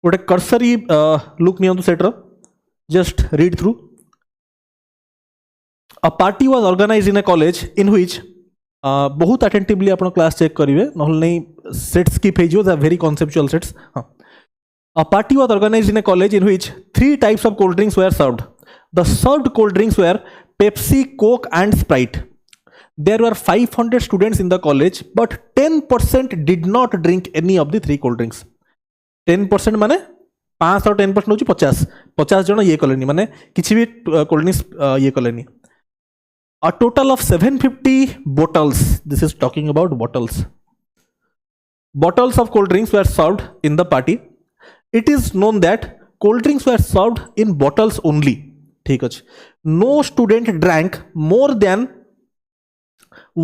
गोटे cursory look नियंतु सेटर just read through a party was organised in a college in which बहुत attentively आपण क्लास चेक करेंगे ना नहीं सेट स्किप हो वेरी कॉन्सेप्चुअल सेट्स हाँ A party was organized in a college in which 3 types of cold drinks were served. The served cold drinks were Pepsi, Coke and Sprite. There were 500 students in the college, but 10% did not drink any of the 3 cold drinks. 10% माने 5 और 10% होची 50. 50 जन ये कलेनी माने किसी भी cold drinks ये कलेनी. A total of 750 bottles. This is talking about bottles. Bottles of cold drinks were served in the party. It is known that cold drinks were served in bottles only. ठीक अछि. No student drank more than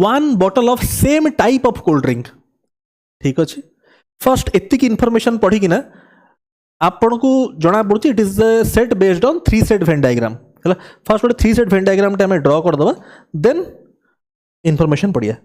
1 bottle of same type of cold drink. ठीक अछि. First एतिक information पढ़ी कि ना आपन को जना पड़छि it is set based on 3 set Venn diagram. हला फर्स्ट गोटे 3 सेट वेन डायग्राम टे हमें ड्रॉ कर दबा देन इन्फॉर्मेशन पढ़िया.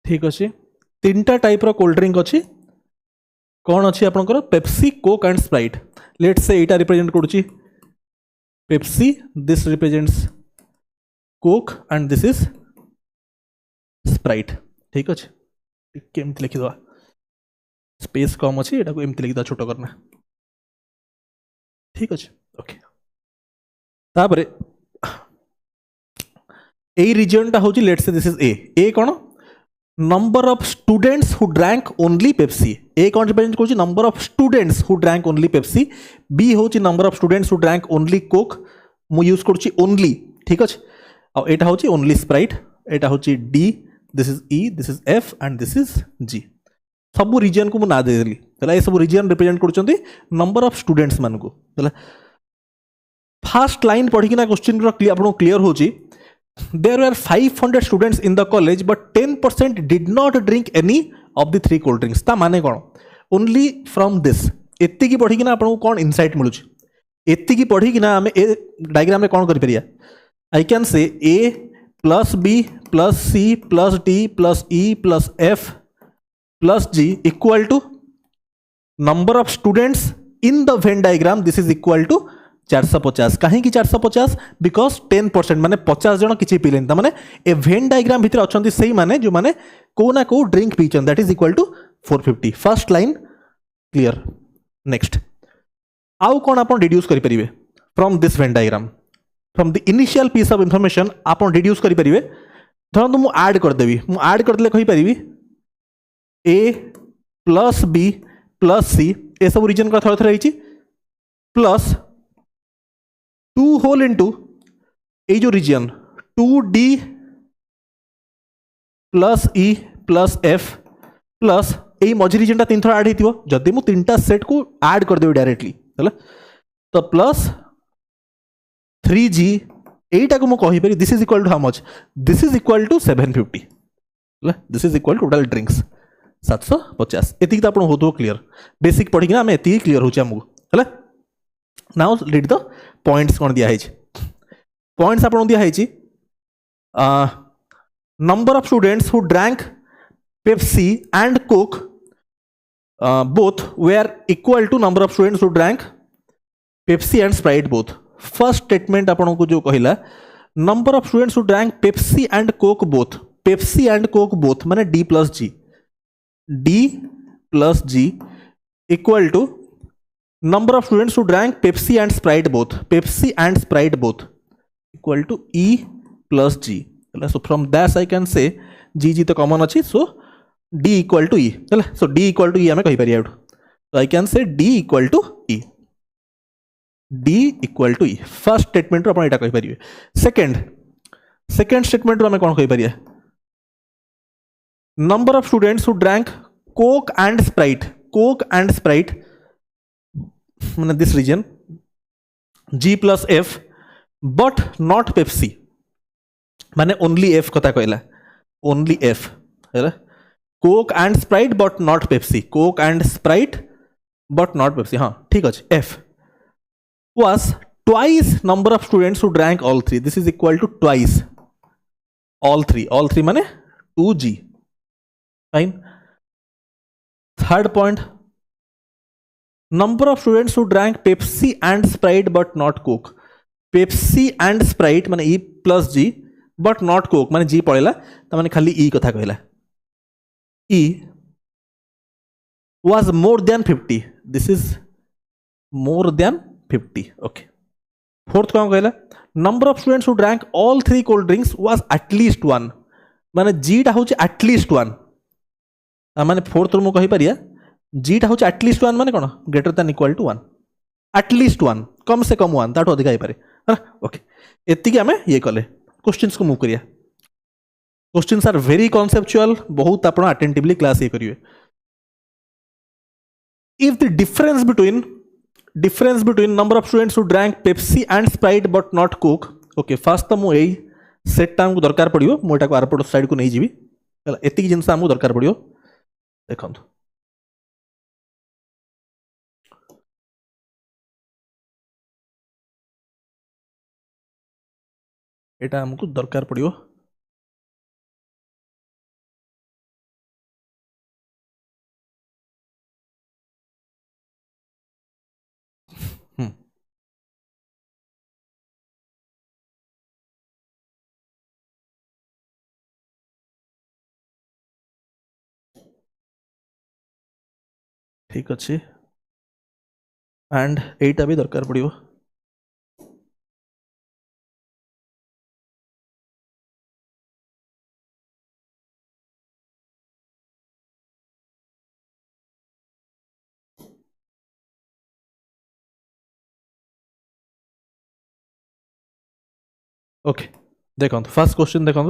ठीक अच्छे 3टा टाइप रो कोल्ड ड्रिंक अच्छी कौन अच्छी आपनकर Pepsi Coke and Sprite. Let's say Etah represent करूची Pepsi, this represents Coke and this is Sprite. ठीक अच्छे केमती लिखिद स्पेस कम अच्छी एटा को एमती लिखिद छोट करना. ठीक अच्छे ओके तापरे ए रीजन टा होची let's say this is a कौन number of students who drank only Pepsi. A कौन रिप्रेजेंट करूची number of students who drank only Pepsi. B होची number of students who drank only Coke. मु use करूची only. ठीक अछि. और एटा होची only Sprite. एटा होची D, this is E, this is F and this is G. सब रीजन को मु ना दे देली. तला ए सब रीजन रिप्रेजेंट करूचंती number of students मान को. तला फर्स्ट लाइन पढ़ी कि ना क्वेश्चन रो आपन क्लियर होची. There were 500 students in the college, but 10% did not drink any of the 3 cold drinks. ता माने कौन? Only from this. एत्ती की पढ़ी कि ना आपन को कौन इंसाइट मिलुची. एत्ती की पढ़ी कि ना हमें ए डायग्राम में कौन करि परिया. I can say A plus B plus C plus D plus E plus F plus G equal to number of students in the Venn diagram. This is equal to 450. कहीं 450 बिकॉज 10% माने 50 जन किसी पीलेन माने ए Venn diagram भितर अच्छा से माने जो माने को ना को ड्रिंक पीछन that is equal to 450. First line clear. Next आउ कौन आप डिड्यूस करें from this Venn diagram from the initial piece of information आप डिड्यूस करें. धरतु मु ऐड करदेवी मु ऐड करदे कहि परिबी a plus b plus c ए सब रीजन का थोड़ा थोड़ा रही प्लस 2 होल इंटू ए जो region 2D plus E plus F plus ए मझी रीजन टा 3 थर ऐड होइतिबो जदि मु 3टा सेट को ऐड कर देबी डायरेक्टली हला तो प्लस 3G एटा को मु कहि परि this is equal to how much. This is equal to 750 हला this is equal to total drinks 750. एतिक त आपण होतो क्लियर. बेसिक पढी ना हम एतिक क्लियर होची हमहु हला. नाउ रीड द पॉइंट्स कौन दिया है. पॉइंट्स आपन दिया है number of students who drank Pepsi and Coke both were equal to number of students who drank Pepsi and Sprite both. First statement आपन को जो कहिला number of students who drank Pepsi and Coke both. Pepsi and Coke both माने D plus G equal to number of students who drank Pepsi and Sprite both. Pepsi and Sprite both equal to E plus G. So from that I can say G तो common अच्छी. So D equal to E. So D equal to E हमें कहीं परिया. So I can say D equal to E. D equal to E. First statement रो अपन इटा कहीं परिये. Second statement रो हमें कौन कहीं परिया. Number of students who drank Coke and Sprite. मैंने this region G plus F but not Pepsi माने only F कथा कहला ओनली एफ है Coke and Sprite but not Pepsi Coke and Sprite but not Pepsi हाँ ठीक अच्छे F was twice number of students who drank all three. This is equal to twice all three माने 2G. Fine. Third point, number of students who drank Pepsi and Sprite but not Coke. Pepsi and Sprite माने E plus G but not Coke माने G पड़ेला तो माने खाली E कथा कहला E was more than 50. This is more than 50. Okay. Fourth कौन कहला number of students who drank all three cold drinks was at least one माने G टा होची at least one माने फोर्थ रू कहि परिया G टा होची at least one माने कोन greater than equal to one at least one कम से कम one ताठो अधिक आइ पारे ओके एति कि हमें ये कले क्वेश्चंस को मूव करिया क्वेश्चंस आर वेरी कॉन्सेप्चुअल बहुत आपण अटेंटिवली क्लास ये करिवे if the difference between number of students who drank Pepsi and Sprite but not Coke okay first तो मु एई सेट टा हमको दरकार पड़ियो मु एटा को आरपट साइड को नै जीवी हला एतिक जिंस हमको दरकार पड़ियो देखंतु एटा हमको दरकार पड़ियो ठीक अच्छे एंड एटा भी दरकार पड़ियो ओके देखो फर्स्ट क्वेश्चन देखो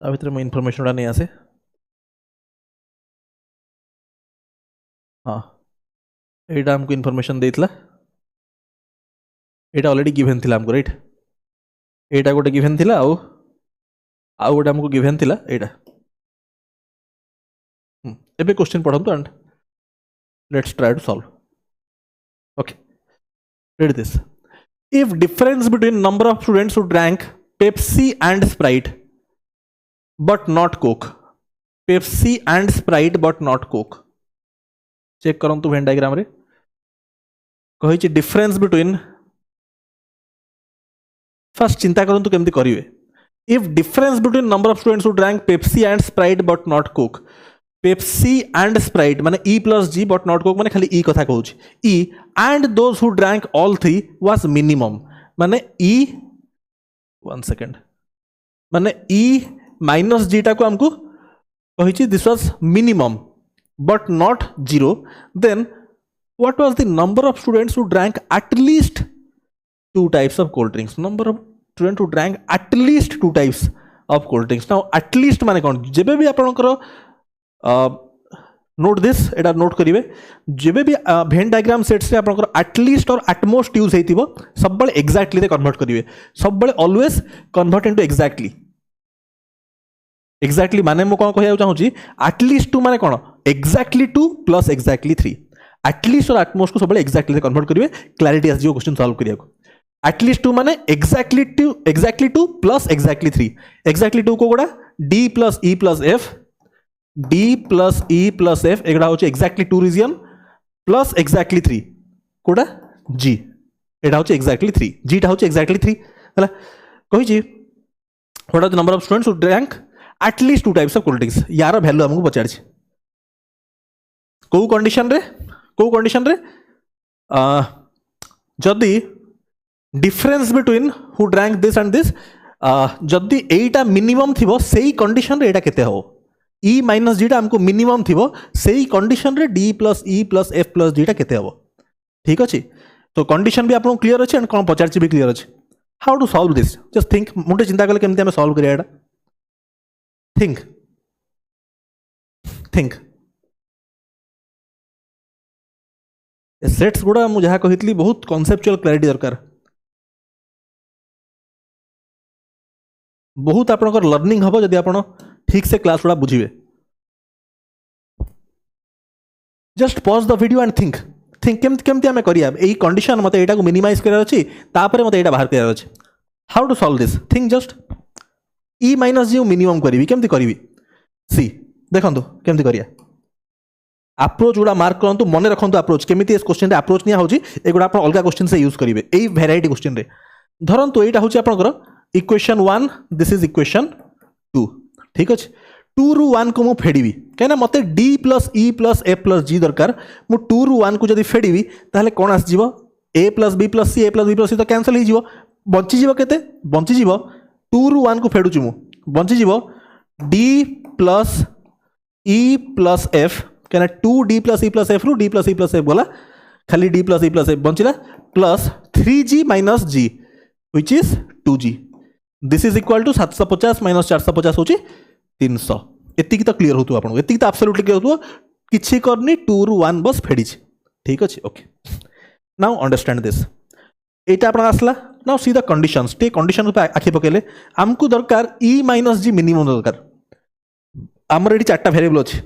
आ भितर मैं इनफॉरमेशन नहीं आसे हाँ एटा हमको इनफॉरमेशन देइतला एटा ऑलरेडी गिवन थिला हमको राइट एटा गोटे गिवन थिला आउ गोटे हमको गिवन थिला एटा एबे क्वेश्चन पढ़ंतु and let's try to solve okay read this if difference between number of students who drank Pepsi and Sprite but not Coke Pepsi and Sprite but not Coke check करंतु Venn diagram रे कहि छि difference between first चिंता करंतु केमति करिवे if difference between number of students who drank Pepsi and Sprite but not Coke Pepsi and Sprite माने E plus G but not Coke माने खाली E कथा कहूछि E and those who drank all three was minimum माने E one second माने E minus G टा को हमको कहि छि this was minimum but not zero then what was the number of students who drank at least two types of cold drinks number of students who drank at least two types of cold drinks now at least माने कोन जेबे भी आपनकर note this Etah note करिवे जेबे भी भेन diagram sets रे आपनकर एटलीस्ट और एटमोस्ट यूज हेतिबो सब बळे एग्जैक्टली रे कन्वर्ट करिवे सब बळे ऑलवेज कन्वर्ट इनटू एग्जैक्टली माने मो कोन कहया चाहूची एटलीस्ट टू माने कोन exactly two plus exactly 3 at least और एटमोस्ट को सब बळे एग्जैक्टली रे कन्वर्ट करिवे क्लैरिटी आस जो क्वेश्चन सॉल्व करिया को एटलीस्ट टू माने exactly two plus exactly 3 exactly two को गोडा d plus e plus f d plus e plus f एगडा होचे एक्जाक्टली 2 रीजन प्लस एक्जाक्टली 3 कोडा g एडा होचे एक्जाक्टली 3 g टा होचे एक्जाक्टली 3 हला कहि जी what are the number of students who drank at least two types of cold drinks यार वैल्यू हमको पचार छी को कंडीशन रे जदी difference between who drank this and this जदी एटा मिनिमम थिबो सेही कंडीशन रे एटा केते हो E माइनस जीटा हमको मिनिमम थी सेही कंडीशन रे D plus E plus F plus zeta केते हबो ठीक अछि तो कंडीशन भी आपन क्लियर अछि एंड कोन पचारछि भी क्लियर अछि how to solve this just think मुंडे चिंता करले केमते हम सॉल्व करिया एटा थिंक सेट्स गुड़ा मुझे जहाँ कही बहुत कनसेप्चुअल क्लारिटी दरकार बहुत आपनकर लर्निंग हम जदि आप ठीक से क्लास गुड़ा बुझे just pause the video and think think केमती आम करिया एई कंडीशन मते एटा को मिनिमाइज करार अछि तापर मते एटा बाहर करार अछि how to solve this think just E minus G minimum करी केमती करी सी देखो केमती करिया अप्रोच गुड़ा मार्क करूँ मन रखु अप्रोच केमी क्वेश्चन अप्रोच निया होची एगुड़ा आप अलग क्वेश्चन से यूज करेंगे यही भेराइटी क्वेश्चन रे धरतु यहाँ हूँ आपंकर इक्वेशन 1 दिस इज इक्वेशन 2 ठीक अच्छे 2 रू 1 को मुझे फेड़ी कहीं मत d plus e plus f plus g दरकार मु 2 रू 1 को जब फेड़ी ताहले कौन आसजिव a plus b plus c a plus b plus c तो कैंसल हो बंचीज केते बंचीज 2 रू 1 को फेड़ुची मु बंचीज d plus e plus f क्या 2d plus e plus f रू d plus e plus f गला खाली d plus e plus f बचिला plus 3g minus g which is 2g this is equal to 750 minus 450 होची 300 एतिक तो clear होतु आपन एतिक तो absolutely clear होतु किछि करनी 2 रू 1 बस फेडी ठीक अछि ओके नाउ अंडरस्टैंड दिस एटा आपन आसला नाउ सी द कंडीशंस टे कंडीशन पे आखि पकेले हमकु दरकार e माइनस जी मिनिमम दरकार हमर एटी चारटा वेरिएबल अछि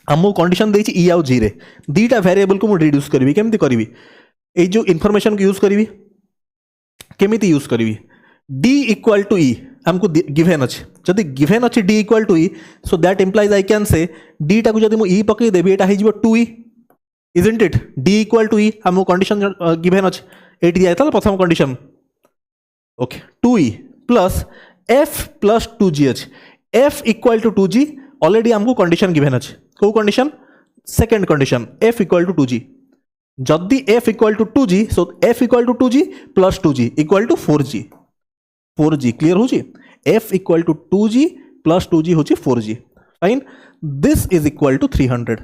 हमु कंडीशन देछि e आउ g रे दीटा वेरिएबल को मु रिड्यूस करबी केमती करबी ए जो इन्फॉर्मेशन को यूज करबी केमिति यूज करबी d इक्वल टू e हमको गिवेन अच्छे जदि गिवेन अच्छे d equal to e so that implies I can say d टाक जदि मु e पकई देबी एटा हो 2e isn't it d equal to e हमको कंडीशन गिवेन अच्छे एटी दिया था प्रथम condition okay 2e plus f plus 2g अच्छे f equal to 2g already हमको कंडीशन गिवेन अच्छे को condition second condition f equal to 2g जदि f equal to 2g so f equal to 2g plus 2g equal to 4g clear हो f equal to 2g plus 2g हो 4g fine this is equal to 300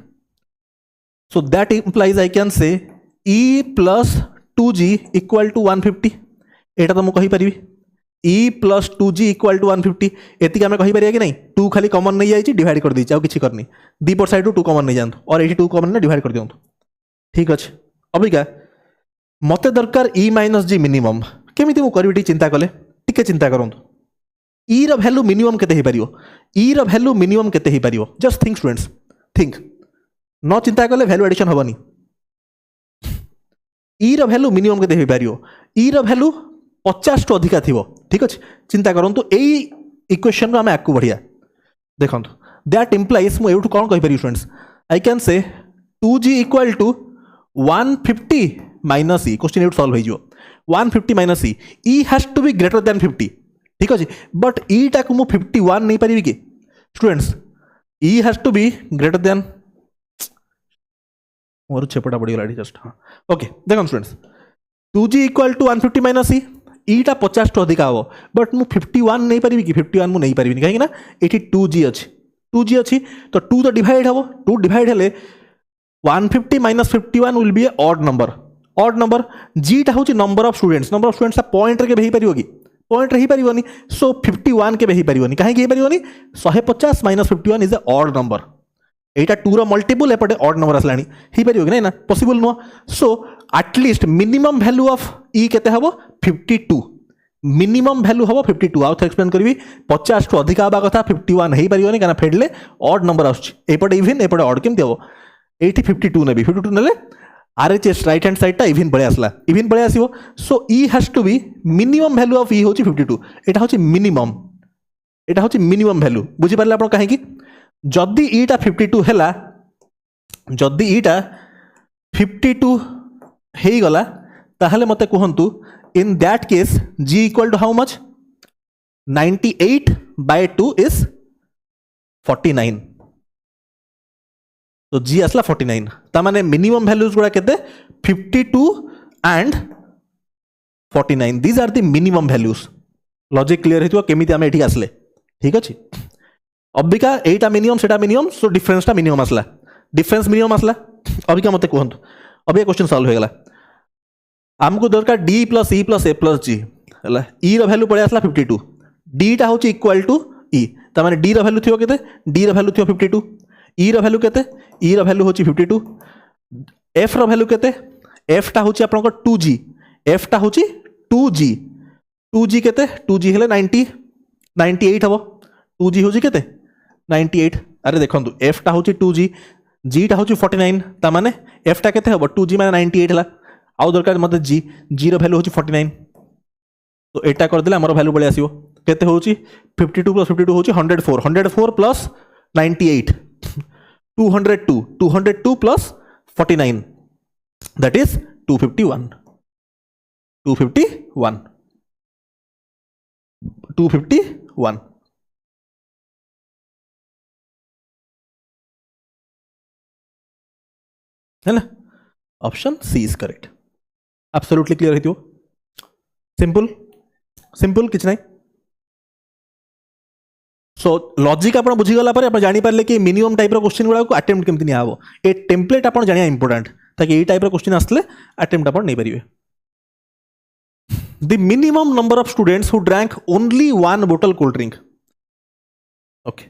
so that implies I can say e plus 2g equal to 150 एटा तो मुझे कहीपरि e plus 2g equal to 150 एतिक आम कहीपर कि नहीं 2 खाली कमन नहीं जाइए डिवाइड कर दीजिए किसी करनी दीपर साइड 2 कमन नहीं जातु और ये 2 कमन ने डिवाइड कर दिखाँ ठीक अच्छे अबिका मत दरकार e माइनस जी मिनिमम केमी मुझे चिंता कले टिके चिंता करूँ e रो वैल्यू मिनिमम केते ही परियो e रो वैल्यू मिनिमम केते ही परियो जस्ट थिंक स्टूडेंट्स थिंक न चिंता कले वैल्यू एडिशन होबनी e रो वैल्यू मिनिमम केते ही परियो e रो वैल्यू 50 टू अधिका थिबो ठीक अछि चिंता करंतु एई इक्वेशन रो हम आकु बढ़िया देखंतु दैट इंप्लाइज मु एउठ कोन कहि परियो students I can say 2g equal to 150 minus e question एउठ सॉल्व हो जिवो 150 minus e has to be greater than 50 ठीक अच्छे बट e टाक मु 51 नहीं पारि कि students e has to be greater than मोर छेपटा पड़गला जस्ट हाँ ओके देखो students 2g equal to 150 minus e टा 50 टू अधिक हम बट मु 51 नहीं पारि कि 51 मु नहीं पारि कहीं ये 2g अच्छी तो 2 तो डिवाइड हम 2 डिवाइड हेले 150 minus 51 will be A odd number g टा हूँ नंबर ऑफ स्टूडेंट्स पॉइंट रे भी पारियो कि पॉइंट रही पारिबनी सो 51 के ही पारिबनी कहीं ही पारिबनी 150 minus 51 is a odd number एटा 2 रो मल्टीपल एपटे ऑड नंबर आसलानी ही पारियो कि ना possible no so at least minimum value of e केते हबो 52 मिनिमम वैल्यू हबो 52 आउ थ एक्सप्लेन करबी 50 टू अधिक आबा कथा 51 ही पारिबनी काना फेडले ऑड नंबर आछी एपटे इवन एपटे ऑड केमति हबो 52 नेबी 52 नेले RHS राइट हैंड साइड टा इवन पड़े आसला इवन पड़े आसीबो so e has to be minimum value of e होची 52 एटा होची मिनिमम वैल्यू बुझी पारले आपण काहे कि जदी e टा 52 हैला जदी e टा 52 हेई गला ताहले मते कहंतु in that case g equal to how much 98/2 is 49 तो जी आसला 49 ता माने मिनिमम वैल्यूज गुड़ा केते 52 and 49 these are the minimum values logic clear हेतु केमिति आमे एठी आसले ठीक अछि अबिका एटा मिनिमम सो डिफरेंस टा मिनिमम आसला डिफरेंस मिनिमम आसला अबिका मते कहंतु अबिका क्वेश्चन सॉल्व हो गेला हमको दरकार d plus e plus a plus g हला e रो वैल्यू पड़े आसला 52 d टा होची इक्वल टू e ता माने d रो वैल्यू थियो केते d रो वैल्यू थियो 52 e रो वैल्यू केते e रो वैल्यू होची 52 एफ रो वैल्यू केते एफ टा होची आपन 2g एफ टा होची 2g केते 2g हेले 90 98 हबो 2g होची केते 98 अरे देखंतु एफ टा होची 2g g टा होची 49 ता माने एफ टा केते हबो 2g माने 98 हला आउ दरकार मते g रो वैल्यू होची 49 तो एटा कर देले हमर वैल्यू बळे आसीबो केते होची 52 + 52 होची 104 प्लस 98 202 प्लस 49 that is 251 है ना option C is correct absolutely clear हेतियो सिंपल किछ नहीं सो लॉजिक आपण बुझी गला पर आपण जानि पारले कि मिनिमम टाइप रो क्वेश्चन गुडा को अटेम्प्ट केमति नि आबो ए टेम्पलेट आपण जानिया इंपोर्टेंट ताकि ए टाइप रो क्वेश्चन आसले अटेम्प्ट आपण नै परिबे the minimum number of students who drank only one bottle cold drink okay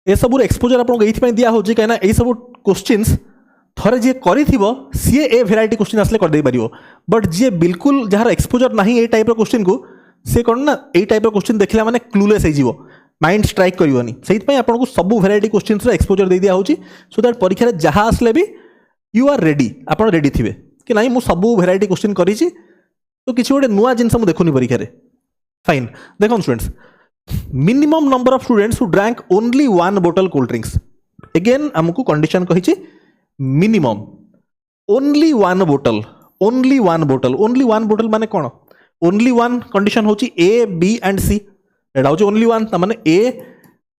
ए सब एक्सपोजर आपण को एथि दिया होची कहना ए सब क्वेश्चंस थरे जे करिथिबो सी ए वेराइटी क्वेश्चन आसले कर दे परिबो बट जे बिल्कुल जहार एक्सपोजर नहीं ए टाइप रो क्वेश्चन को से कौन ना ए टाइप क्वेश्चन देखला माने क्लूलेस हो माइंड स्ट्राइक करनी से आपको सब वेराइटी क्वेश्चन एक्सपोजर दे दिया होची सो दैट परीक्षा जहाँ आसले भी यू आर रेडी आप रेडी थे कि नहीं मुझे सब वेराइटी क्वेश्चन करी तो किसी गोटे नुआ जिनस मुझे देखुनी परीक्षा फाइन देखो students minimum number of students who drank only one bottle cold drinks again आमको कंडीशन कही मिनिमम ओनली वन बोटल माने कौन ओनली वन कंडीशन होची ए बी एंड सी एटा होची ओनली वन माने ए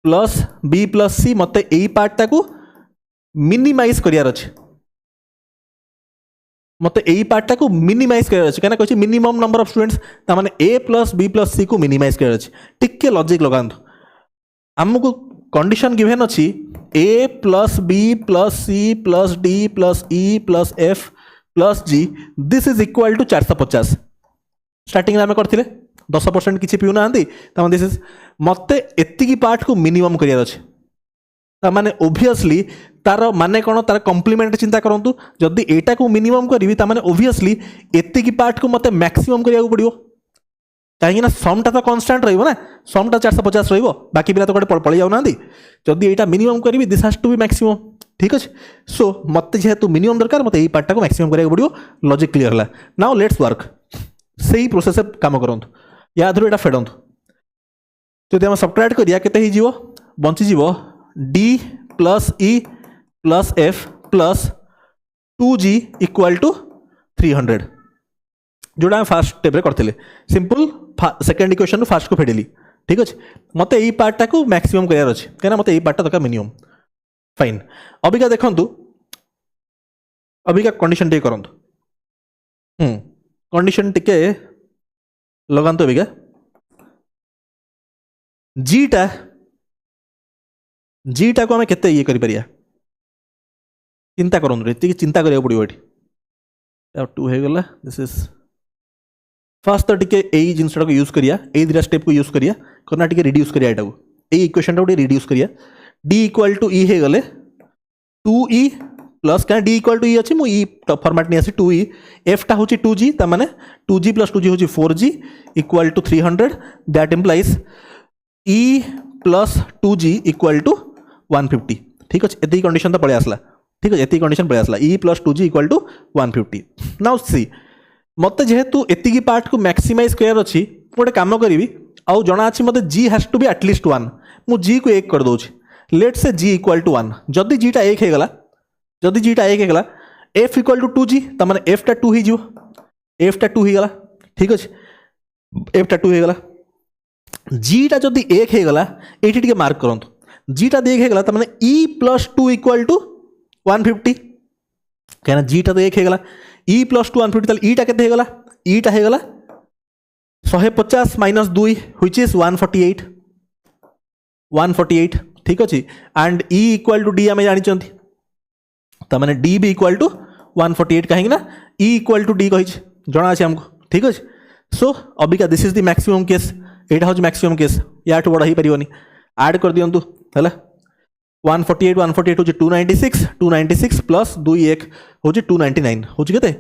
प्लस बी प्लस सी मते एई पार्ट टाकू मिनिमाइज करियार अछि मते एई पार्ट टाकू मिनिमाइज करियार अछि केना कहछि मिनिमम नंबर ऑफ स्टूडेंट्स ता माने ए प्लस बी प्लस सी को मिनिमाइज करियार अछि टिके लॉजिक लगांतु हमको कंडीशन गिवन अछि a plus b plus c plus d plus e plus f plus g this is equal to 450 starting में करते 10% किसी पीऊ ना दिस इज मत एति पार्ट को मिनिमम करियार अच्छे माने ओब्वियसली तार माने कौन तार कम्प्लीमेंट चिंता करूँ जदि एटा को मिनिमम करी तार ओब्वियसली एति पार्ट को मत मैक्सिमम करिया पड़ो कहीं समटा तो कन्स्टांट रही ना समटा 450 रही बाकी पिला तो गोटे पलि जाऊना जदि एटा मिनिमम करी this has to be maximum ठीक अच्छे सो मत जेहेतु मिनिमम दरकार मत यही पार्टा को मैक्सिमम करिया पड़ो लॉजिक क्लियर है नाउ लेट्स वर्क से ही प्रोसेस काम करूँ या धर यहाँ फेड़ू जब आम सबट्रैक्ट करिया केते हो बंची d plus e plus f plus 2g equal to 300 जोड़ा फास्ट स्टेप करते सिंपल सेकेंड इक्वेशन रू फास्ट को फेडेली ठीक अच्छे मत यही पार्टा को मैक्सिमम करार अच्छे कहीं मत यही पार्टा दरकार मिनिमम फाइन अबिका देखु अबिका कंडीशन टे करूँ कंडीशन टिके लगांतु अबिका जीटा को आम केते ये करिया चिंता करूँ चिंता करिया पड़ो ये टू हो गला दिस इज फास्ट तो टिके यही जिनसा को यूज करिया ए दिरा स्टेप को यूज करिया करना टिके रिड्यूस करिया एटा को इक्वेशन टा रिड्यूस करिया डी इक्वल टू ई हो गले 2e प्लस क्या डी इक्वल टू ई अच्छी मुझे फॉर्मेट नहीं आसी 2e एफ टा होची 2g ता माने 2g प्लस 2g होची 4g equal to 300 that implies e plus 2g equal to 150 ठीक अच्छे एति कंडीशन तो पड़े आसला ठीक है एति कंडीशन पड़े आसला e plus 2g equal to 150 now see मत जेहेतु एति पार्ट को मैक्सिमाइज करार अच्छी गोटे काम करी आउ जना अच्छी मत g has to be at least 1 मु g को 1 कर दूची let say g equal to 1 जदि g टा 1 हो गला जदि g टा 1 हो गला f इक्वल टू 2g ता माने f टा 2 ही जो f टा 2 ही गला ठीक अच्छे f टा 2 हो गला g टा जदि 1 हो गला एठी टिके मार्क करंतु g टा 1 हो गला ता माने e प्लस 2 इक्वल टू 150 कहना g टा तो 1 हो गला e प्लस 2 150 ताले e टा केते हो गला e टा हो गला 150 माइनस 2 व्हिच इज 148 ठीक अच्छे and e equal to d आम जानी ताने d भी इक्वल टू 148 कहीं ना e इक्वल टू d कही जना अच्छे हमको ठीक अच्छे सो अबिका this is the maximum case यहाँ हूँ मैक्सिमम केस या बड़ा ही पारिनी ऐड कर दिंतु है 148 148 हूँ 296 296 प्लस 2 1 हूँ 299 हूँ के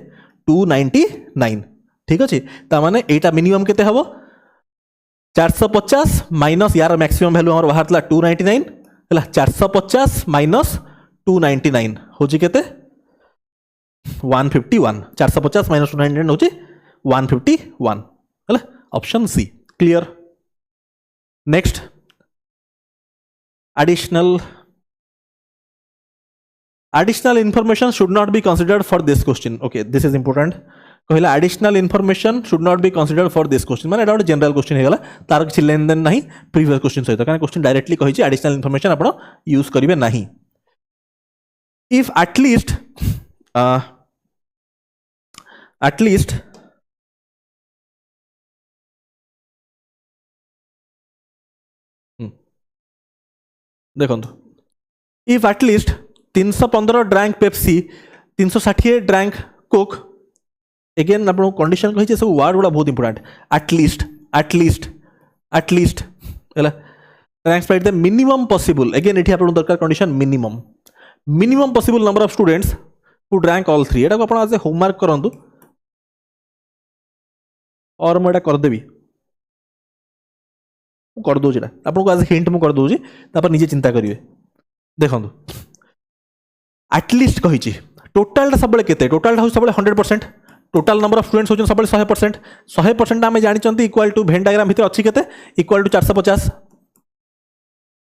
299 ठीक अच्छे ताने यहाँ मिनिमम के हम 450 माइनस यार मैक्सिमम वैल्यू आम बाहर 299 है 450 माइनस 299 हूँ के 151 450 माइनस 299 हूँ 151 है option c clear next additional information should not be considered for this question okay this is important कहला additional information should not be considered for this question माने एटा गोटे जनरल क्वेश्चन हेगला तार किछि लेन देन नाही प्रीवियस क्वेश्चन सहित कारण question directly कहिछि additional information आपण use करिवे नाही if at least देखंतु if at least 315 drank Pepsi 360 drank Coke again आप कंडीशन कही सब वर्ड गुड़ा बहुत important at least drank Sprite the minimum possible again ये आप दरकार condition minimum possible number of students who drank all three एटा को आप आज होमवर्क करंतु और मुझे करदेवी कर दूसरी आपको आज हिंट मुझे कर दूसरी निजे चिंता करेंगे देखो एटलिस्ट कही टोटाल सब टोटाल हूँ सब 100% टोटाल नंबर ऑफ स्टूडेंट्स होती सब 100% 100% आम जानते इक्वाल टू भेन डायग्राम भितर अच्छी के इक्वाल टू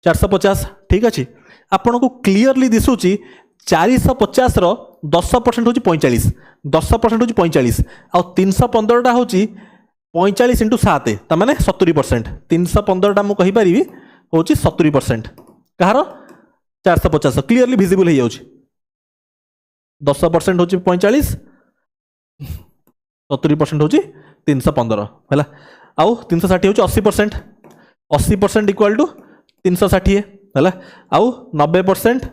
450 ठीक अच्छे आपन को क्लीयरली दिशुची 450 रो 10% हूँ 45 10% हूँ 45 आ 315 हूँ 45 इंटू 7 तमाने 70% 315 मुझे कहीपरि हूँ 70% कहार 450 क्लीयरली विजिबल हो जाऊँ 10% हूँ 45 70% हूँ 315 है आउ 360 हूँ 80% 80% इक्वाल टू 360 है आउ 90%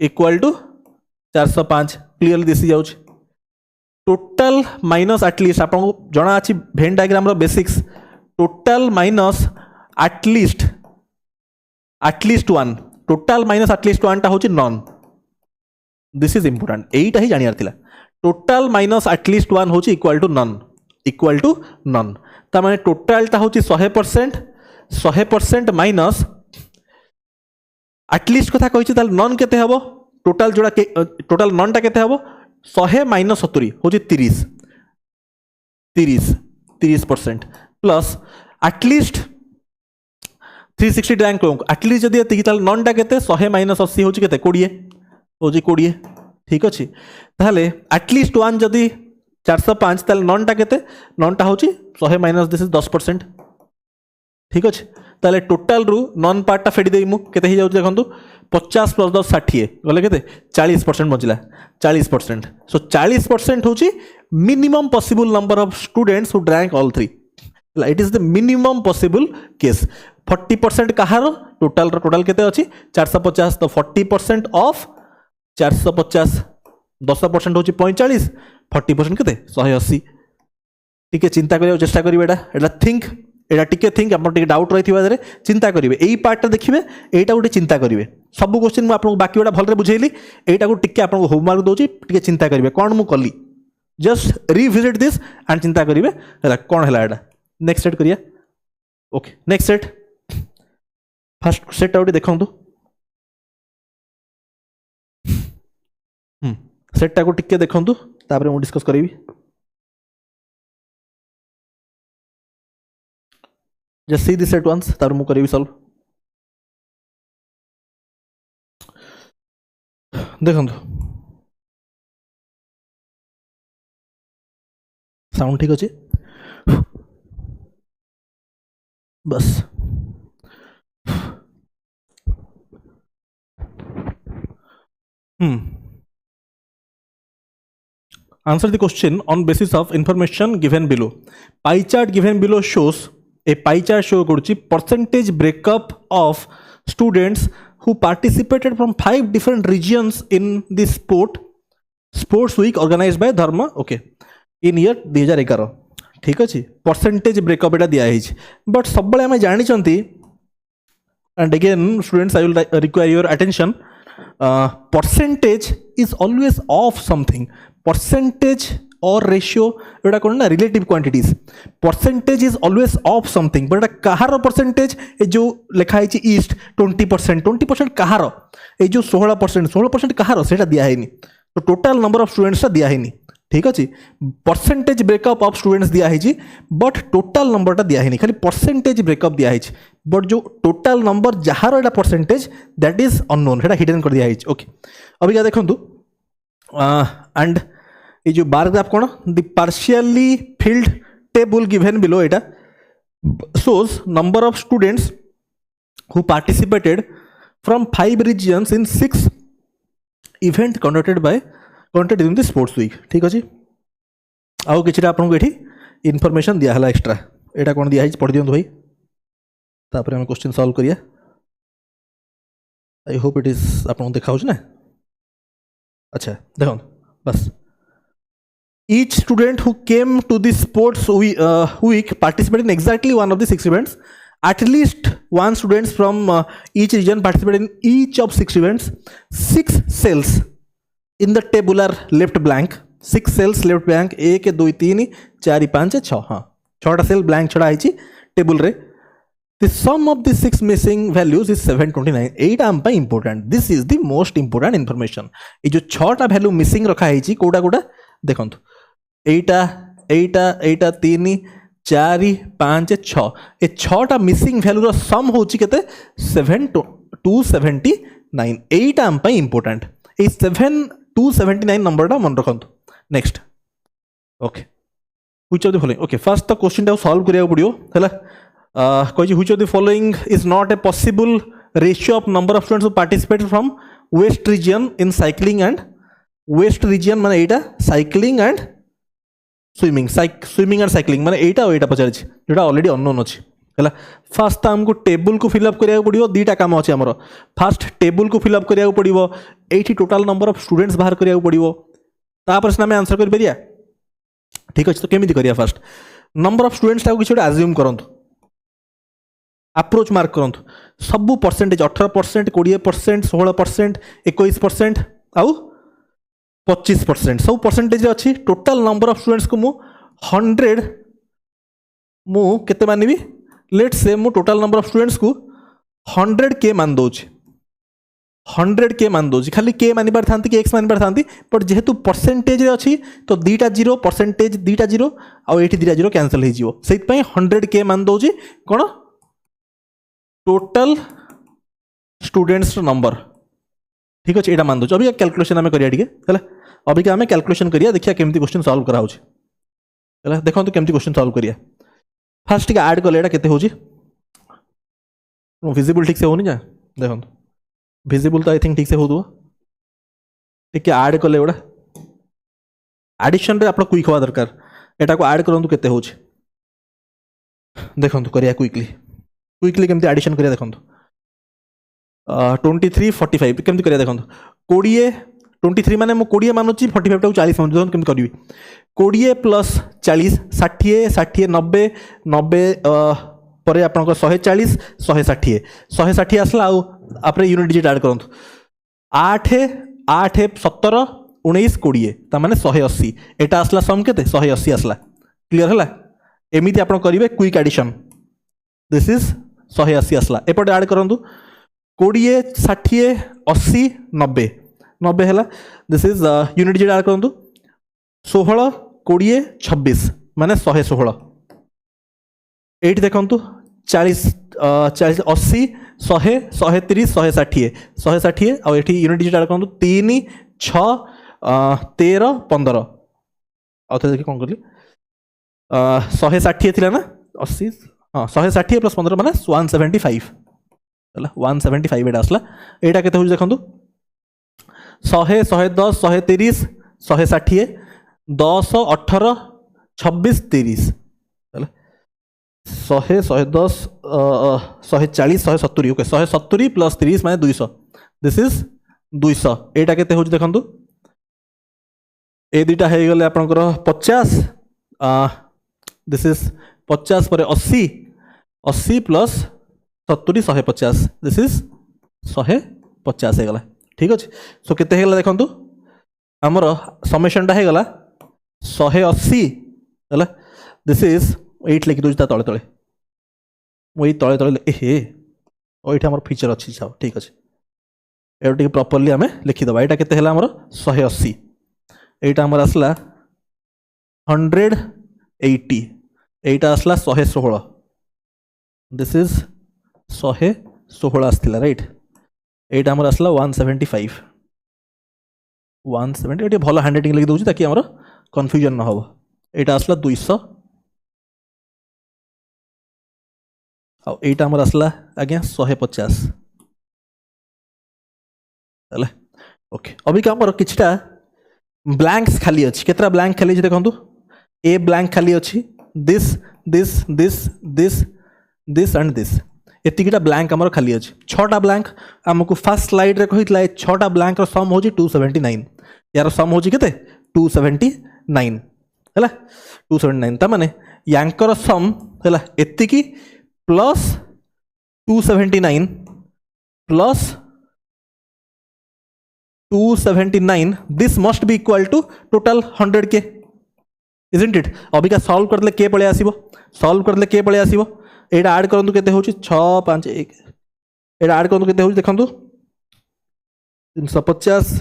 इक्वाल टू 405 क्लीयरली दिसी जाऊँ टोटाल माइनस एटलिस्ट आपको जना अच्छी भेन diagram basics total minus at least one total minus at least one टा हूँ नॉन दिस इज इंपोर्टेंट यहीटा ही जानियार थिला टोटाल माइनस एटलिस्ट वन हूँ इक्वाल टू नॉन तार टोटाल टा हूँ 100% माइनस एटलिस्ट कथा कही नॉन केते हबो टोटाल जोड़ा टोटाल नॉन टा केते हबो 100 माइनस 70 हूँ 30% प्लस एटलिस्ट 360 ड्रैंक एटलिस्ट जदि नॉन टा केते 100 माइनस 80 हूँ केते 20 ठीक अच्छे ताहले एटलिस्ट वन जदि 405 ताहले नॉन टा केते नॉन टा हूँ 100 माइनस दिस इज 10% ठीक अच्छे ताहले टोटाल रु नॉन पार्ट टा फेडी देबी मु केते हो जाउछ देखंतु 50 प्लस 10 60 गले केते 40% बचिला 40% सो 40% होची minimum possible number of students who drank all three it is the minimum possible case 40% Kahar total केते अछि 450 तो 40% ऑफ 450 10% होची 45 40% केते 180 टिके चिंता करियो चेष्टा करिवे एटा थिंक एटा टिके थिंक आप डाउट रही चिंता करेंगे यही पार्टा देखिए यहीटा गोटे चिंता करेंगे सब क्वेश्चन मुझे आपको बाकी गुड़ा भलरे बुझेली यहीटा टिके आपको होमवर्क दूसरी टिके चिंता करेंगे कौन मुझे कली जस्ट रिविजिट दिस एंड चिंता करेंगे है कौन है यहाँ नेक्स्ट सेट करिया okay next set first set गोटे देखु सेटा को टिके देखु तापर मुझे डिस्कस करी just see this at once तार मु करेबी सॉल्व देखंतु साउंड ठीक अच्छे बस answer the question on basis of information given below pie chart given below shows a pie chart show करुच्ची percentage breakup of students who participated from 5 different regions in this sports week organized by Dharma okay in year 2011 ठीक अच्छे percentage breakup एटा दिया है but सब आम जानी And again students, I will require your attention. Percentage is always of something. Percentage or ratio एटा कौन ना relative quantities. Percentage is always of something, but कहार परसेंटेज ए जो लिखा है ईस्ट 20%, 20% कहार, ए जो 16%, 16% कहार सेटा दिया है नी. तो टोटल नंबर ऑफ स्टूडेंट्स दिया है नी. ठीक अच्छे, परसेंटेज ब्रेकअप ऑफ स्टूडेंट्स दिया है बट टोटल नंबरटा दिया है खाली परसेंटेज ब्रेकअप दिया है, बट जो total number jar Etah percentage that is unknown, है हिडन कर दिया है. ओके, अभी क्या देखो एंड ये जो बार ग्राफ कौन, the partially field table given below Etah shows number of students who participated from 5 regions in 6 event conducted during the sports week. ठीक अच्छे, आउ कि आपको ये इनफॉरमेशन दिया है एक्स्ट्रा. यहाँ कौन दिया है पढ़ दिखाँ भाई, तापर हम क्वेश्चन सॉल्व करिया. आई होप इट इज आपको देखा ना. अच्छा देखो बस, each student who came to the sports week participated in exactly one of the 6 events. At least one students from each region participated in each of 6 events. 6 cells in the table are left blank. 6 cells left blank. 1 2 3 4 5 6, हाँ 6टा cell blank छड़ा है table रे. The sum of the 6 missing values is 729. एटा हम पे important. This is the most important information. ये जो 6टा value missing रखा है कोटा कोटा देखो, एटा एटा एटा 3 4 5 6, ये 6टा मिसिंग वैल्यू सम होची केते 7279. एटा हम पे इंपोर्टेंट. ए 7279 नंबर टा मन रखंतु. Next okay, which of the following. Okay, first तो क्वेश्चन टा सॉल्व करिया पड़ियो हैला. कहि which of the following is not a possible ratio of number of students who participate from west region in cycling and west region माने एटा cycling and swimming. Swimming and cycling माने एटा पचार जोटा ऑलरेडी अननोन अच्छे है. Fast तो आमको table को फिलअप करिया पड़ियो. दीटा काम अच्छे आमर. फास्ट टेबल को फिलअप करिया पड़ियो, एठी टोटल नंबर ऑफ स्टूडेंट्स बाहर करिया पड़ियो, तापर से आम आंसर कर परिया. ठीक अच्छे, तो केमिति करिया. फास्ट नंबर ऑफ स्टूडेंट्स टाको किछि एज्यूम करंतु, अप्रोच मार्क करंतु. सबु परसेंटेज 18%, 20%, 16%, 21% आउ 25% सब परसेंटेज अच्छी. टोटल नंबर ऑफ स्टूडेंट्स को मु 100 मु केते मानिबी, लेट से मु टोटल नंबर ऑफ स्टूडेंट्स को 100K मान दोछि. 100K मान दोछि, खाली K मानि पार थांती कि X मानि पार थांती, बट जेहेतु परसेंटेज रे अछि तो दीटा जीरो, परसेंटेज दीटा जीरो आ एठी दीटा जीरो कैंसिल हो जिवो. सेति पई 100K मान दोछि कोन टोटल स्टूडेंट्स नंबर. ठीक अच्छे, यहाँ मान दो. अभी कैलकुलेशन आम करिया है. अभी आम कैलकुलेशन करिया, देखिए केमती क्वेश्चन सॉल्व करा होछि. देखो तो केमती क्वेश्चन सॉल्व करिया. फास्ट टिके ऐड कले एटा केते होछि, विजिबल ठीक से होनी जा. देखो विजिबल तो आई थिंक ठीक से हो दो. टिके ऐड कले एटा एडिशन रे आपण क्विक होवा दरकार. एटा को ऐड करंतु केते होछि. देखो करिया क्विकली केमती एडिशन करिया. देखो 23 45 केमती करिया. देखो 20 23 माने मो 20 मानुची, 45 टाको 40 मानुची. केमती करबी 20 प्लस 40 60 60 90 90 परे आपनको 140 160 160 आसला. आपरे यूनिट डिजिट ऐड करंतु. 8 8 17 19 20 ता माने 180. एटा आसला सम केते 180 आसला. क्लियर हला. एमिति आपण करिवे क्विक एडिशन. दिस इज 180 आसला. एपटे ऐड करंतु 20 60 80 90 90 है. This is unit digit add करंतु. 16 20 26 माने 116. 8 देखंतु 40 40 80 100 130 160 160 आ एठी यूनिट डिजिट ऐड करंतु. 3 6 13 15 आ थे देखि कोन करली 160 थिला ना 80 हां 160 प्लस 15 माने 175 है. 175 एटा आसला. एटा केते होछि देखंतु 100 110 130 160 10 18 26 30 है. 100 110 140 170. ओके 170 प्लस 30 माने 200. This is 200. एटा केते होछि देखंतु. ए दुटा हे गले आपनकर 50. दिस इज 50 पर 80 80 प्लस 70 150 दिस इज 150 होगा ठीक अच्छे सो केते होगा देखो आमर समेसनटा होगा 180 है दिस इज एट लिखी दूसरी तले तले मुझे तले तले ए ये आम फीचर अच्छी सब ठीक अच्छे ये प्रॉपर्ली आम लिखिदबा यहाँ के आमर 180 यहाँ आमर आसला 180 यहाँ आसला 116 दिस इज 116 आसला राइट यहाँ आमर आसला 175 170 ये भल हैंड राइटिंग लिखि दूसरी ताकि आमर कन्फ्यूजन न हो यहाँ आसला 200 आईटा आमर आसला आज्ञा 150 है ओके अभी आमर किछटा ब्लैंक्स खाली अच्छी केतरा ब्लैंक खाली देखो ए ब्लैंक खाली अच्छी this this this this this and this एतिकीटा ब्लैंक आमर खाली अच्छी 6टा ब्लैंक आमको फास्ट स्लाइड रे कहितला 6टा ब्लैंक रो सम होची 279 यार सम होची केते 279 हैला 279 ता माने यांकर सम हैला एतिकी plus 279 plus 279 this must be equal to total 100K isn't it अभी का सॉल्व करले के पळे आसीबो सॉल्व करले के पळे आसीबो एटा ऐड करंतु केते होची 6 5 1 एटा ऐड करंतु केते होची देखंतु 350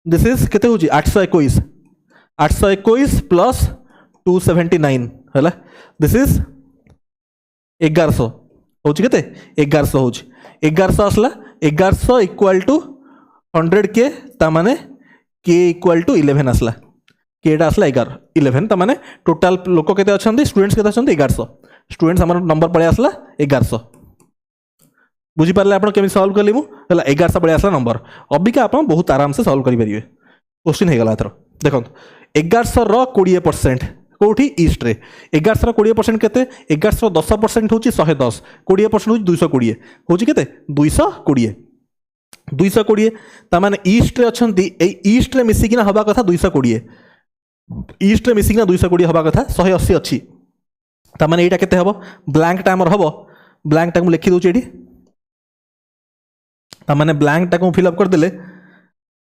दिस इज केते होची 821 प्लस 279 हैला दिस इज 1100 होची केते 1100 होची 1100 आसला 1100 इक्वल टू 100K ता माने K इक्वल टू 11 आसला केटा आसला 11 ता माने टोटल लोक केते अछंती स्टूडेंट्स केते अछंती 1100 स्टूडेंट्स हमर नंबर पळे आसला 1100 बुझी पारले आपण केमि सॉल्व करली मु हला 1100 पळे आसला नंबर अबिका आपण बहुत आराम से सॉल्व करि परिबे क्वेश्चन हे गला एथरो देखो 1100 रो 20% कोठी ईस्ट रे 1100 रो 20% केते 1100 रो 10% होची 110 20% होची 220 होची केते 220 220 ता माने ईस्ट रे अछंती ए ईस्ट रे मिसी किना हबा कथा 220 ईस्ट रे मिसी किना 220 हबा कथा 180 अछि ता माने एटा केते हबो ब्लैंक टाइमर हबो ब्लैंक टाइम लिखि दोची एठी ता माने ब्लैंक टाइम फिल अप कर देले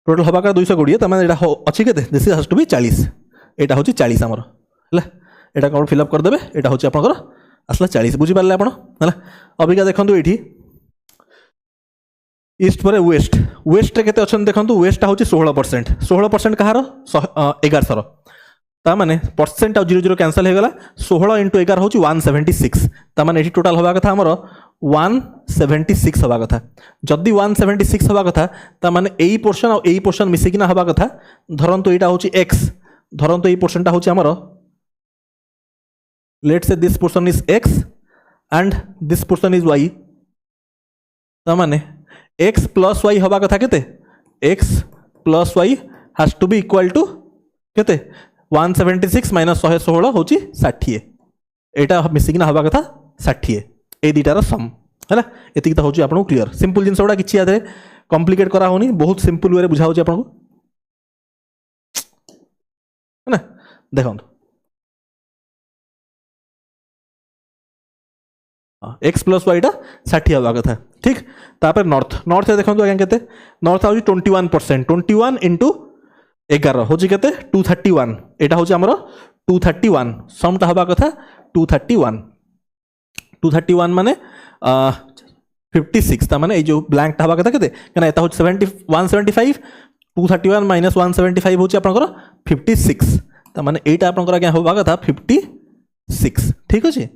टोटल हबा का 220 ता माने एटा अछि केते दिस हैज टू बी 40 एटा होची 40 हमर हला एटा कोन फिल अप कर देबे एटा होची आपनकर असला 40 बुझी पारले आपण हला अबिका देखंतु एठी ईस्ट पर वेस्ट वेस्ट रे केते अछन देखंतु वेस्ट होची 16% कहार 1100 रो ता माने परसेंट आ 00 कैंसिल हे गला 16 * 11 होची 176 ता माने एठी टोटल हबा कथा हमर 176 हबा कथा जदी 176 हबा कथा ता माने एई पोर्शन और एई पोर्शन मिसी किना हबा कथा धरंतु एटा होची x धरंतु एई पोर्शनटा होची हमर let's say this portion is x and this portion is y ता माने x प्लस y हवा कथा केते x plus y has to be equal to केते 176 माइनस 116 होची 60 एटा मिसिंग ना हवा कथा 60 ए दीटार सम हैला एतिक त होची आपन क्लियर सिंपल जिंस ओडा किछि आदे कॉम्प्लिकेट करा होनी बहुत सिंपल वे रे बुझा होची आपन को है ना देखो एक्स प्लस वाईटा 60 हवा कथा ठीक तापर नॉर्थ नॉर्थ देखो आज्ञा केते नॉर्थ होची 21% 21 इंटू 11 होची केते 231 एटा होची हमरो 231 समटा हवा कथा 231 माने 56 ता माने ए जो ब्लैंक हवा कथा केते कना एता होची 175 231 माइनस 175 होची आपनकर 56 ता माने एटा आपनकर आज्ञा हवा कथा 56 ठीक अछि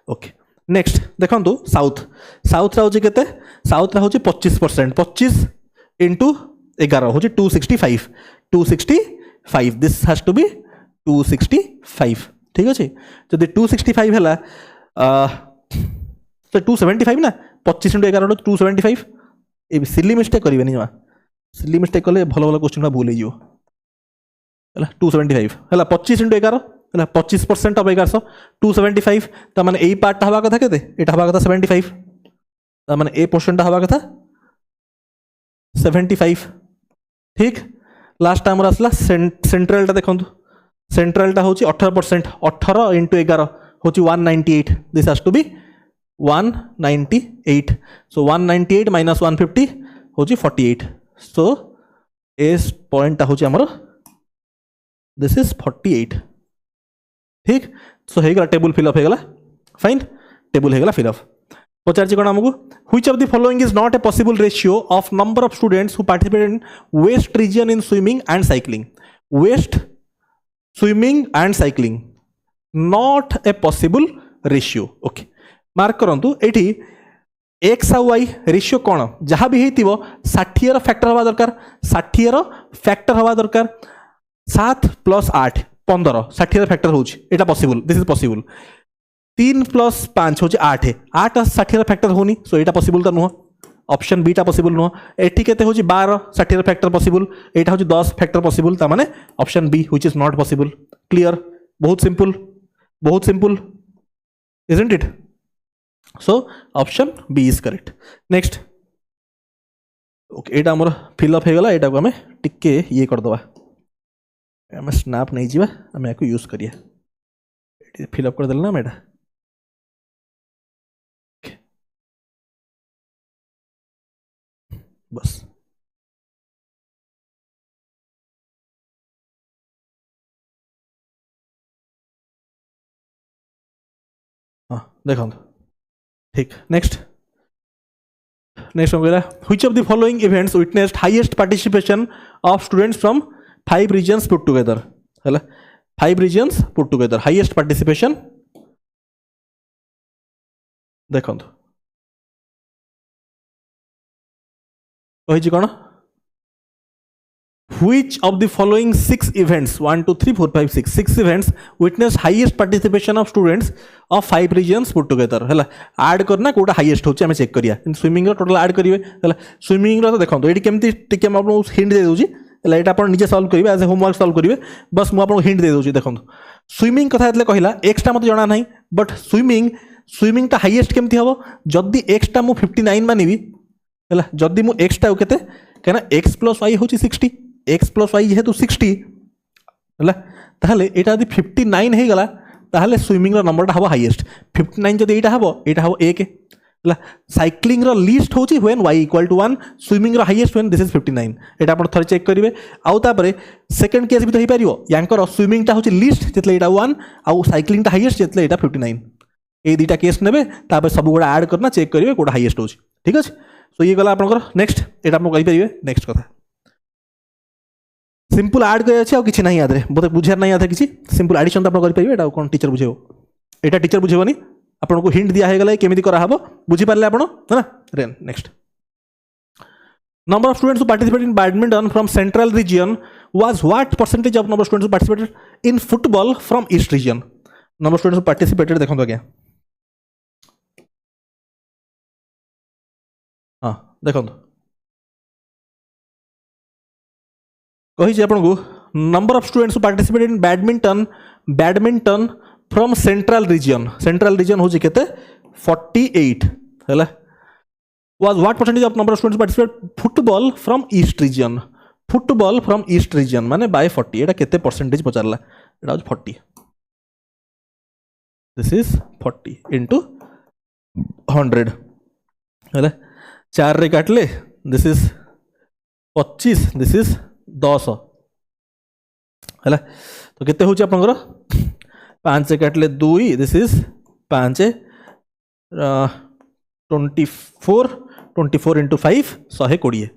ओके नेक्स्ट देखो साउथ साउथ होची केते साउथ रा होची 25% 25 इंटू 11 होची 265 दिस हैज टू बी 265 ठीक अछि जदि 265 हैला तो 275 ना 25 इंटू 11 275 ए सिली मिस्टेक करिवे नि सिली मिस्टेक कले भलो भलो क्वेश्चन भूल हो जिवो हैला 275 हैला 25 इंटू 11 है 25% ऑफ 1100 275 ता माने एई पार्ट हवा कथा केते एटा हवा कथा 75 ता माने ए पोर्शन हवा कथा 75 ठीक लास्ट टाइम आसला सेंट्रल टा देखंतु सेंट्रल टा होची 18% 18 इंटू 11 होची 198 this has to be 198 so 198 minus 150 हूँ 48 सो ए पॉइंट हूँ आमर दिस इज 48 ठीक सो होगा टेबुल फिलअप होगा फाइन टेबुल होगा फिलअप पचार कौन आमको which of the following is not a possible ratio of number of students who participate in west region in swimming and cycling west swimming and cycling not a possible ratio okay mark करंतु एठी x आ Y ratio कौन जहाँ भी होइतिबो 60 rho factor हवा दरकार 60 rho factor हवा दरकार 7 + 8 15 60 rho factor होउछ Etah possible this is possible 3 + 5 होउछ 8 8 60 rho factor होनी सो एटा पॉसिबल त नुह ऑप्शन बी टा पॉसिबल नुह एठी केते होउछ 12 60 रो फैक्टर पॉसिबल एटा होउछ 10 फैक्टर पॉसिबल ता माने option B which is not possible clear बहुत simple isn't it so option B is correct next okay एटा हमर फिलअप हो गला एटा को हमें टिके ये कर दवा हमें स्नैप नहीं जीवा हमें को यूज करिए फिलअप कर देला ना मेटा बस हाँ देखो ठीक नेक्स्ट हो गया which of the following events witnessed highest participation of students from 5 regions put together है 5 regions put together highest participation देखो कही कौन which of the following 6 events 1 2 3 4 5 6 events witness highest participation of students of 5 regions put together है add करना Kota highest होचे हमें check करिया swimming रो total add करिवे है स्विमिंग रो तो देखो एटी केमती टिके हम आपको हिंट दे दोजी है एटा अपन निजे सॉल्व करिवे एज ए होमवर्क सॉल्व करिवे बस मु आपको हिंट दे दोजी देखो स्विमिंग कथा एतले कहिला एक्स टा मते जाना नाही बट स्विमिंग टा हाईएस्ट केमती हबो जदी एक्स टा मु 59 मानिबी है जदी मु एक्स टा केते केना x + y होची 60 x + y जेहेतु 60 है ताहले एटा यदि 59 हो गला ताहले स्विमिंग रो नंबर टा हबो हाईएस्ट 59 जदी एटा हबो 1 है साइक्लिंग रो लीस्ट होची व्हेन y = 1 स्विमिंग रो हाईएस्ट व्हेन दिस इज 59 एटा आपण थरे चेक करिवे आउ तापरे सेकंड केस भी तो ही परियो यांकर स्विमिंग टा होची लीस्ट जेतले एटा 1 आउ साइक्लिंग टा हाईएस्ट जेतले एटा 59 ए दुटा केस नेबे तापर सब गुडा ऐड करना चेक करिवे कोडा हाईएस्ट होची ठीक अछि सो ये गला आपनकर नेक्स्ट एटा आपण कहि परिवे नेक्स्ट कथा सिंपल ऐड करे अछि आ किछि नाही याद रे बोते बुझार नाही याद किछि सिंपल एडिशन त आपण करि परिवे एटा कोन टीचर बुझेओ एटा टीचर बुझेबनी आपण को हिंट दिया हे गला केमिति करा हबो बुझी पारले आपण है ना rain next number of students who participated in badminton from central region was what percentage of number of students who participated in football from east region number of students who participated देखो तो क्या हाँ देखो कही आपन को number of students who participated in badminton from central region हो केते 48 हैला was what percentage of number of students participate football from east region माने बाय 40 एटा केते percentage पचारला Etah 40 this is 40 into 100 हैला 4 रे काटले दिस इज 25 दिस इज 10 है तो केते होची आपनकर 5 से काटले 2 this is 5 24 into 5 120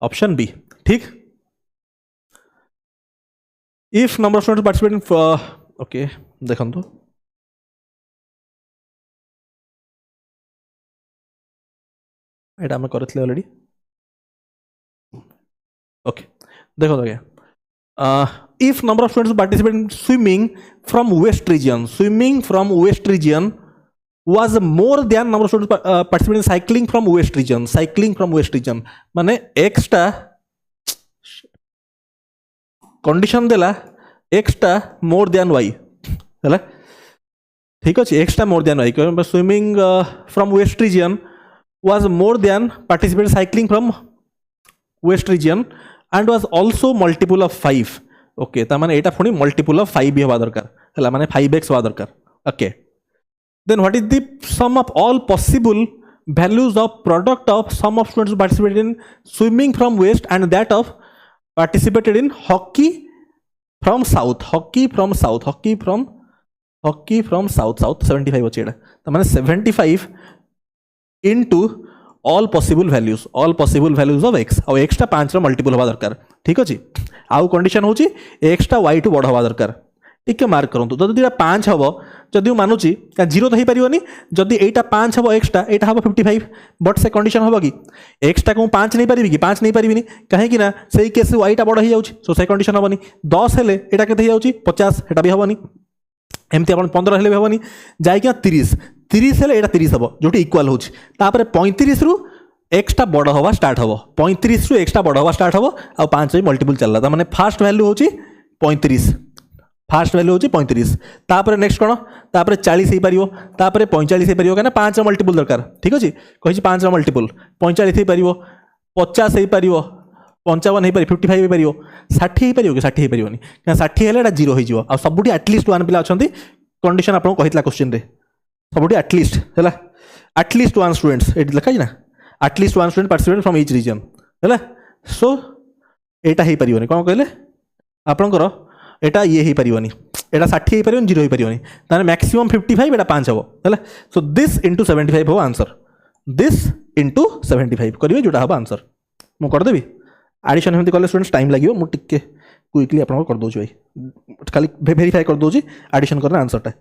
option B ठीक if number of students participate in okay देखन तो एटा हम करथले ऑलरेडी ओके देखो तो क्या if number of students who participate in swimming from west region was more than number of students participate in cycling from west region माने x टा condition देला x टा more than y हैला ठीक अछि x टा more than y swimming from west region was more than participate cycling from west region and was also multiple of 5 okay ता माने एटा फुनी मल्टीपल ऑफ 5 भी हवा दरकार हला माने 5x हवा दरकार okay then what is the sum of all possible values of product of sum of students who participated in swimming from west and that of participated in hockey from south, hockey from south, hockey from south, south 75 अच्छी एटा तो माने 75 into all possible values of x और x टा 5 रो multiple होबा दरकार ठीक अछि आउ कंडीशन होची x टा y टू बड़ होबा दरकार ठीक है मार्क करंतु जदि एटा 5 हबो जदि मानुची का 0 तो हे परियोनी जदि एटा 5 हबो x टा एटा हबो 55 बट से कंडीशन हबो कि x टा को 5 नहीं परिबी कि 5 नहीं परिबिनी काहे कि ना सेही केस y टा बड़ हे जाउची सो से कंडीशन हबोनी 10 हेले एटा केते हे जाउची 50 एटा भी हबोनी एमती अपन 15 हेले भी हबोनी जाई कि 30 हेले एटा 30 हबो जोटी इक्वल होची तापर 35 रु x टा बड़ होबा स्टार्ट हबो 35 रु x टा बड़ होबा स्टार्ट हबो आ 5 रे मल्टीपल चलला त माने फर्स्ट वैल्यू होची 35 फास्ट वैल्यू होची 35 तापर नेक्स्ट कोन तापर 40 हे परियो तापर 45 हे परियो कना 5 मल्टीपल दरकार ठीक अछि कहि 5 मल्टीपल 45 हे परियो 50 हे परियो 55 हे परियो 55 हे परियो 60 हे परियो कि 60 हे परियोनी का 60 हेले एटा 0 हे जिवो आ सबुठी एटलीस्ट वन पिला अछंती कंडीशन आपन कहितला क्वेश्चन रे सबुठी एटलीस्ट हैला एटलीस्ट वन स्टूडेंट्स एट लिखा ना at least one student participate from each reason हैला सो एटा हे परियोनी कोन कहले आपनकर एटा ये ही परियोनी एटा 60 ही परियोनी 0 ही परियोनी ताने मैक्सिमम 55 एटा 5 हबो हैला सो दिस इनटू 75 हो आंसर दिस इनटू 75 करिवे जोटा हबो आंसर मु कर देबी एडिशन हेमति कले स्टूडेंट्स टाइम लागियो मु टिके क्विकली आपन कर दोछु भाई खाली वेरीफाई कर दोछि एडिशन करना आंसर टा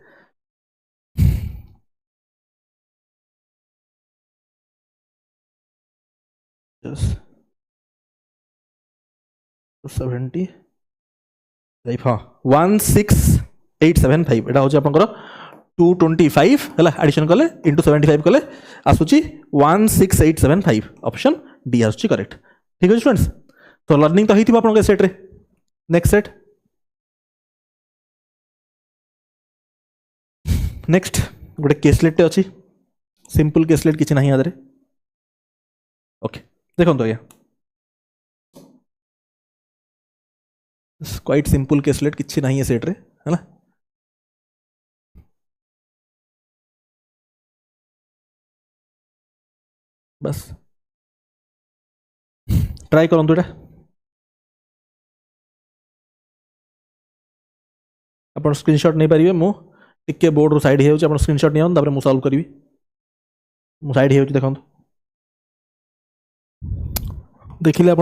यस 70 हाँ 16875 एटा होची आपनकर 225 हैला एडिशन कले इनटू 75 कले आसुची 16875 ऑप्शन डी आसुची करेक्ट ठीक है स्टूडेंट्स तो लर्निंग तो हेतिबा आपन के सेट रे नेक्स्ट सेट नेक्स्ट गोटे केसलेट अच्छी सिंपल केसलेट किसी ना आदि ओके देखो आज्ञा क्वाइट सिंपल केसलेट किसी ना सेट रे है ना बस ट्राई करूँ एटा आप स्क्रीनशॉट नहीं पारे मुझे बोर्ड रू साइड हो स्क्रीनशॉट नहीं तापर मुझे सॉल्व करी मु साइड हो देखो देखिले आप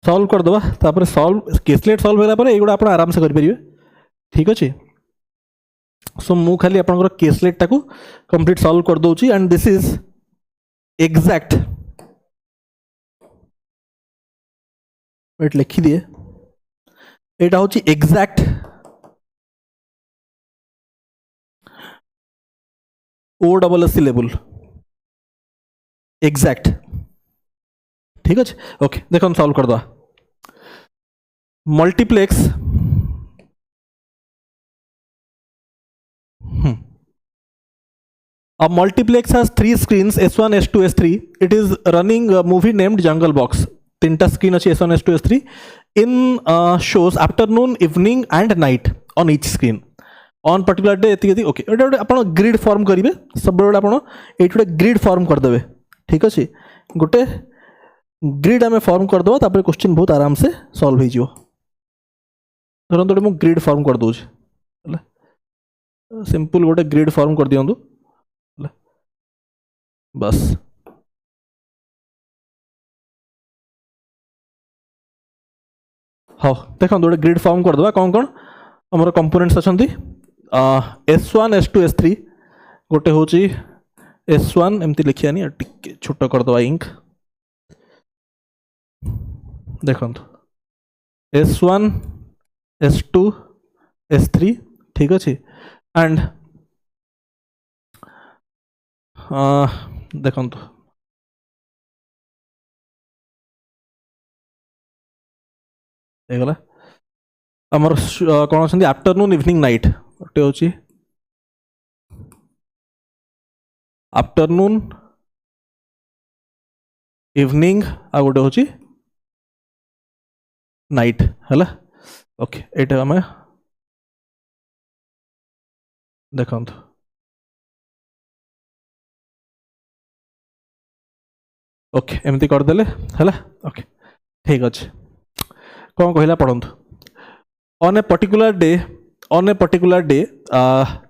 सॉल्व करदे तापर सॉल्व केसलेट सॉल्व होला एगुड़ा आप आराम से करेंगे ठीक अच्छे सो मु खाली आपनकर केसलेट टाकू कंप्लीट सॉल्व कर दोची and this is exact weight लिखी दिए एटा होची exact O double S level exact ठीक अच्छे ओके देखो सॉल्व कर दो multiplex A multiplex has 3 screens S1, S2, S3. It is running a movie named Jungle Box. 3 screen अच्छी S1, S2, S3 in shows afternoon, evening and night on each screen. On particular day एति okay एटा आपण grid forum करिवे सब बेले आपण एठी grid forum कर देबे ठीक अछि गोटे ग्रिड आमे फॉर्म कर दबा तापर क्वेश्चन बहुत आराम से सॉल्व हो जिवो धरन मु ग्रिड फॉर्म कर दोछ सिंपल गोटे ग्रिड फॉर्म कर दियंदु बस हाँ देखो गोटे ग्रिड फॉर्म कर दबा कौन कौन हमर कंपोनेंट्स अछंती S1 S2 S3 गोटे होची S1 एमती लिखियानी टिके छोट कर दबा इंक देखो S1 S2 S3 ठीक अच्छे एंड देखो देखला आमर कौन अच्छा आफ्टरनून इवनिंग नाइट गोटे हूँ आफ्टरनून इवनिंग आ गोटे हूँ नाइट है ओके ये आम देखो ओके एमती करदे है ओके ठीक अच्छे कौन कहला पढ़ंतु on a particular day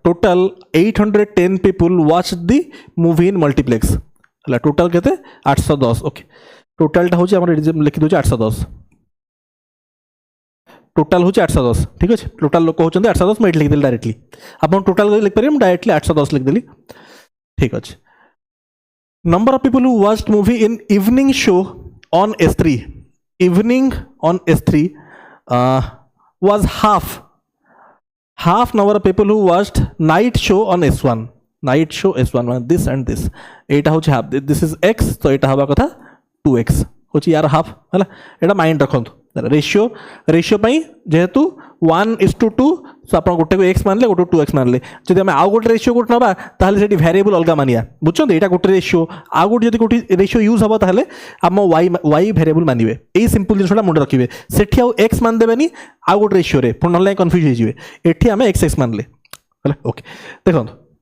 total 810 people watched the movie in multiplex है टोटाल केते 810 ओके टोटाल टा होची हमर लिखि दोची 810 टोटाल होची 810 ठीक अछि टोटाल लोक होचंदे 810 मैं लिख देली डायरेक्टली आपण टोटाल लिख परियम डायरेक्टली 810 लिख देली ठीक अछि number of people who watched movie in evening show on S3 evening on S3 was half number of people who watched night show on S1 this and this एटा होची half this is x तो एटा हवा कथा 2x होची यार half हला एटा mind रखंतु ratio पई जेहेतु 1:2 सो आपण गोटे को x मानले गोटे 2x मानले जदि हम आउ गोटे रेशियो गोटे नबा ताहले सेठी वेरिएबल अलगा मानिया बुझछन एटा गोटे रेशियो आउ गोटे जदि गोटे रेशियो यूज हबो ताहले हम y वेरिएबल मानिबे एई सिंपल जिसटा मुंड रखिबे सेठी आउ x मान देबेनी आउ गोटे रेशियो रे पुन नले कंफ्यूज हो जिवे एठी हम x मानले हला ओके देखो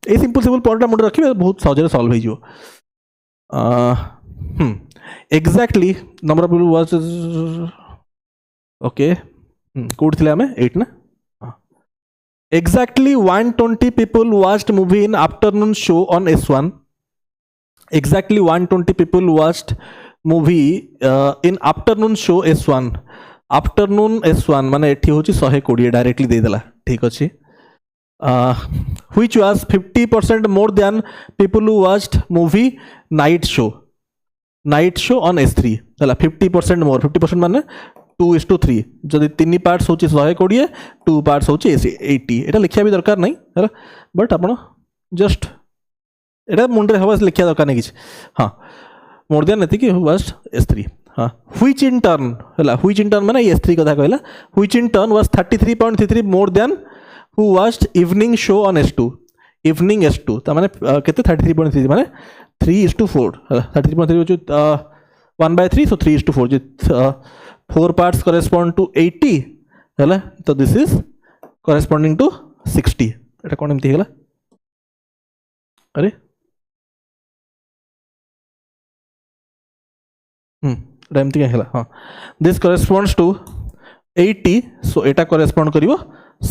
एई सिंपल पॉइंट मुंड रखिबे बहुत सहज सॉल्व हो जिवो exactly number of people was okay code थिले हमें 8 ना exactly 120 people watched movie in afternoon show on S1 exactly 120 people watched movie in afternoon show S1 afternoon S1 माने एठी होची 120 डायरेक्टली दे देला ठीक अछि which was 50% more than people who watched movie night show on S3 हला 50% more 50% माने 2:3 जदि 3 parts होची 120 2 पार्ट्स होची 80 एटा लिखिया भी दरकार नहीं है बट आपण जस्ट एटा मुंडे हवा लिखिया दरकार नहीं किछ हां मोर देन नथि कि वाज S3 हां व्हिच इन टर्न माने S3 कथा कहला which in turn was 33.33 more than who watched evening show on S2 evening S2 त माने केते 33.33 माने 3:4 33.3 होची 1/3 so 3:4 J 4 parts correspond to 80 है तो दिस इज corresponding to 60 एटा कोन एमती हैला अरे एटा एमती हैला हां this corresponds to 80 so Etah correspond करिवो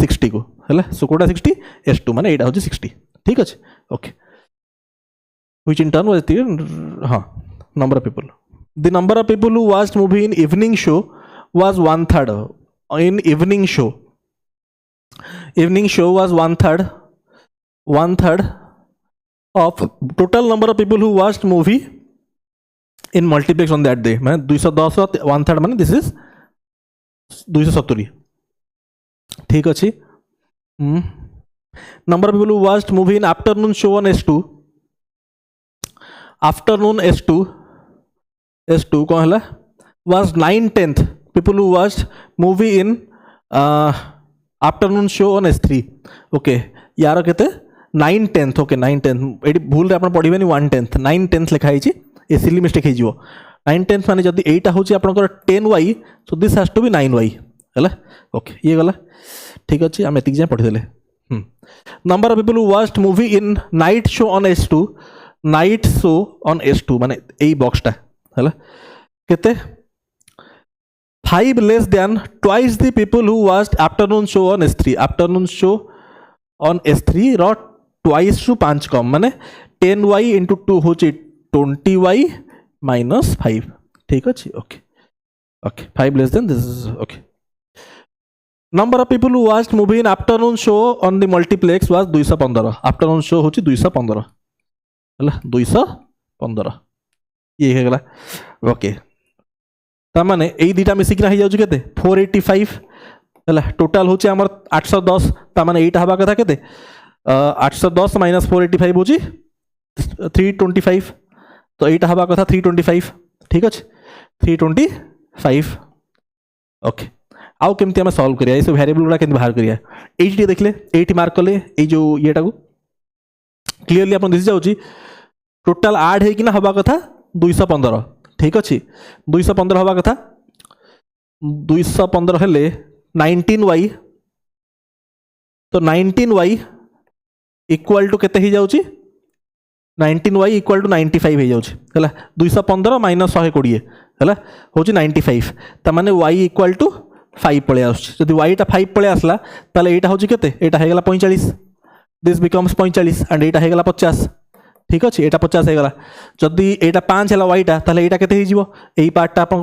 60 को हैला सो कोटा 60 S2 माने एटा होची 60 ठीक अछि okay which in turn was हां number of people the number of people who watched movie in evening show was 1/3 in evening show was 1/3 of total number of people who watched movie in multiplex on that day माने 210 1/3 माने this is 270 ठीक अछि number of people who watched movie in afternoon show on S2 कौन है was 9/10 people who watched movie in afternoon show on S3 okay यार केते 9/10 okay 9/10 AD भूल रे आपण पढिबेनी 1/10 9/10 लिखा हिची ए सिली मिस्टेक हे जिवो 9/10 माने जदी एटा होची आपनकर 10y so this has to be 9y हैला ओके ये गला ठीक अछि हम एतिक जे पढि देले number of people who watched movie in night show on S2 माने एई बॉक्सटा हैला केते 5 less than twice the people who watched afternoon show on S3 रो ट्वाइस टू 5 कम माने 10y into 2 होची 20y minus 5 ठीक अछि okay 5 less then this is okay number of people who watched movie in afternoon show on the multiplex was 215 afternoon show होची 215 हैला 215 ये है गला ओके तामाने एई दीटा मिसिक ना हो जाउछ केते 485 हला टोटल होची हमर 810 तामाने एटा हबा कथा केते 810 माइनस 485 होची 325 तो एटा हबा कथा 325 ठीक अछि 325 ओके आउ केमती हम सॉल्व करिया ए सब वेरिएबल गुडा केमती बाहर करिया एटी देखले एटी मार्क करले ए जो येटा को क्लियरली अपन दिस जाउची टोटल ऐड हे कि ना हबा कथा 215 ठीक अच्छे 215 हवा कथा 215 हेले 19y तो 19y इक्वाल टू केते ही जाउची 19y इक्वाल टू 95 हो जाउची हला 215 माइनस 120 हला होची 95 त माने y इक्वाल टू 5 पळे आउची जदि y टा 5 पळे आसला ताले एटा होची केते एटा हेगला 45 दिस बिकम्स 45 एंड एटा हेगला 50 ठीक अछि एटा 50 हेगला जदि एटा 5 हला y टा ताले एटा केते हि जीवो एई पार्ट टा आपन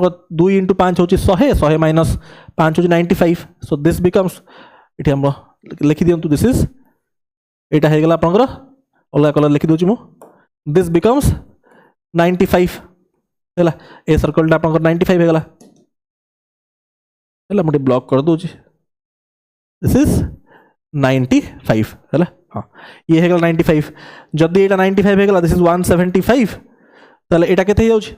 2 * 5 होची 100 100 माइनस 5 होची 95 सो दिस बिकम्स एठी हम लिखि दियंतु दिस इज एटा हेगला आपनकर अलग कलर लिखि दोची मु दिस बिकम्स 95 हैला ए सर्कल टा आपनकर 95 हेगला हैला मुटे ब्लॉक कर दोची दिस इज 95 हैला हां ये हेगला 95 जदी एटा 95 हेगला दिस इज 175 ताले एटा केते जाउची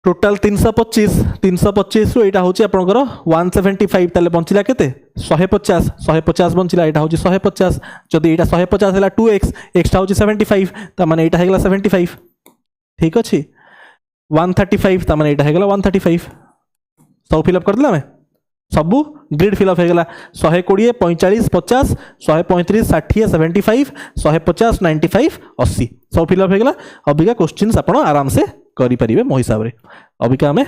टोटल 325 रु एटा होची आपनकर 175 ताले बंचिला केते 150 बंचिला एटा होची 150 जदी एटा 150 हैला 2x x टा होची 75 त माने एटा हेगला 75 ठीक अछि 135 त माने एटा हेगला 135 सब फिल अप कर दिला मैं सब ग्रिड फिल अप हेगला 120 45 50 135 60 75 150 95 80 सब फिल अप हेगला अबिका क्वेश्चंस आपण आराम से करि परिबे मो हिसाब रे अबिका हमें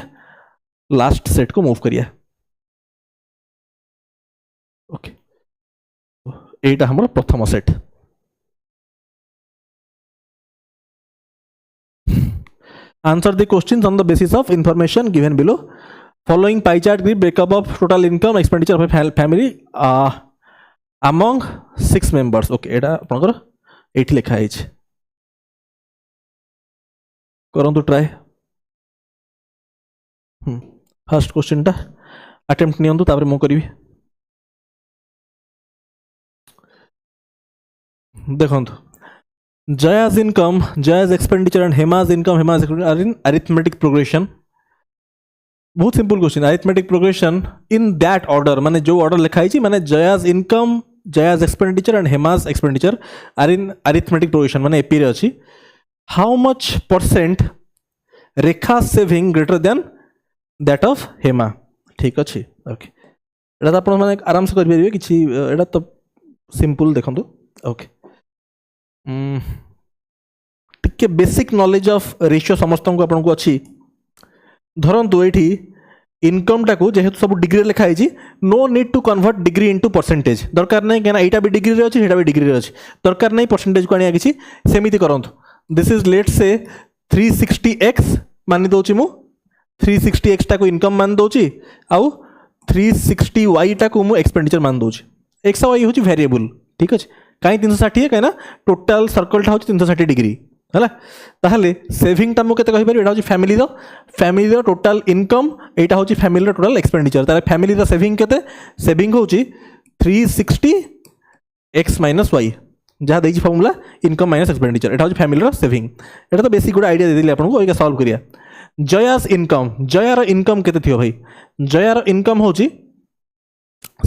लास्ट सेट को मूव करिया ओके एटा हमर प्रथम set answer the questions on the basis of information given below following pie chart give breakup of total income expenditure of family among 6 members okay एटा आपनकर एठी लिखा है करंतु ट्राई फर्स्ट क्वेश्चन टा अटेम्प्ट नियंतु तापर मो करिवि देखंतु Jaya's income Jaya's expenditure and Hema's income Hema's expenditure are in arithmetic progression बहुत simple question arithmetic progression in that order माने जो ऑर्डर लिखा है माने Jaya's income Jaya's expenditure and Hema's expenditure are in arithmetic progression माने एपी रे अछि how much percent Rekha saving greater than that of Hema ठीक अच्छे ओके एटा आप आराम से करेंगे कि एटा तो सिंपल देखो ओके टिके बेसिक नॉलेज ऑफ रेशियो समस्त को आपन को अच्छी धरंतु एठी इनकम टाकू जेहेतु सब डिग्री लिखा है no need to convert degree into percentage दरकार नहीं कहना एटा भी डिग्री रे अछि एटा भी डिग्री रे अछि दरकार नहीं परसेंटेज को आनिया किछि सेमिति करंतु this is let's say 360x मान दोची मु 360x टाको इनकम मान दोची आउ 360y टाको मु एक्सपेंडिचर मान दोची x और y होची वेरिएबल ठीक अछि काई 360 है कहना टोटल सर्कल टा होची 360 डिग्री हला ताहले सेविंग टा मु केते कहि परिबे एटा होची फैमिली रो टोटल इनकम एटा होची फैमिली रो टोटल एक्सपेंडिचर ताले फैमिली रो सेविंग केते सेविंग होची 360x - y जहाँ देखिए फॉर्मूला इनकम माइनस एक्सपेंडिचर एटा फैमिली सेविंग एटा तो बेसिक गोटे आइडिया देदेली आपको एका सॉल्व करिया जयास इनकम जयार इनकम केते थियो भाई जयार इनकम होची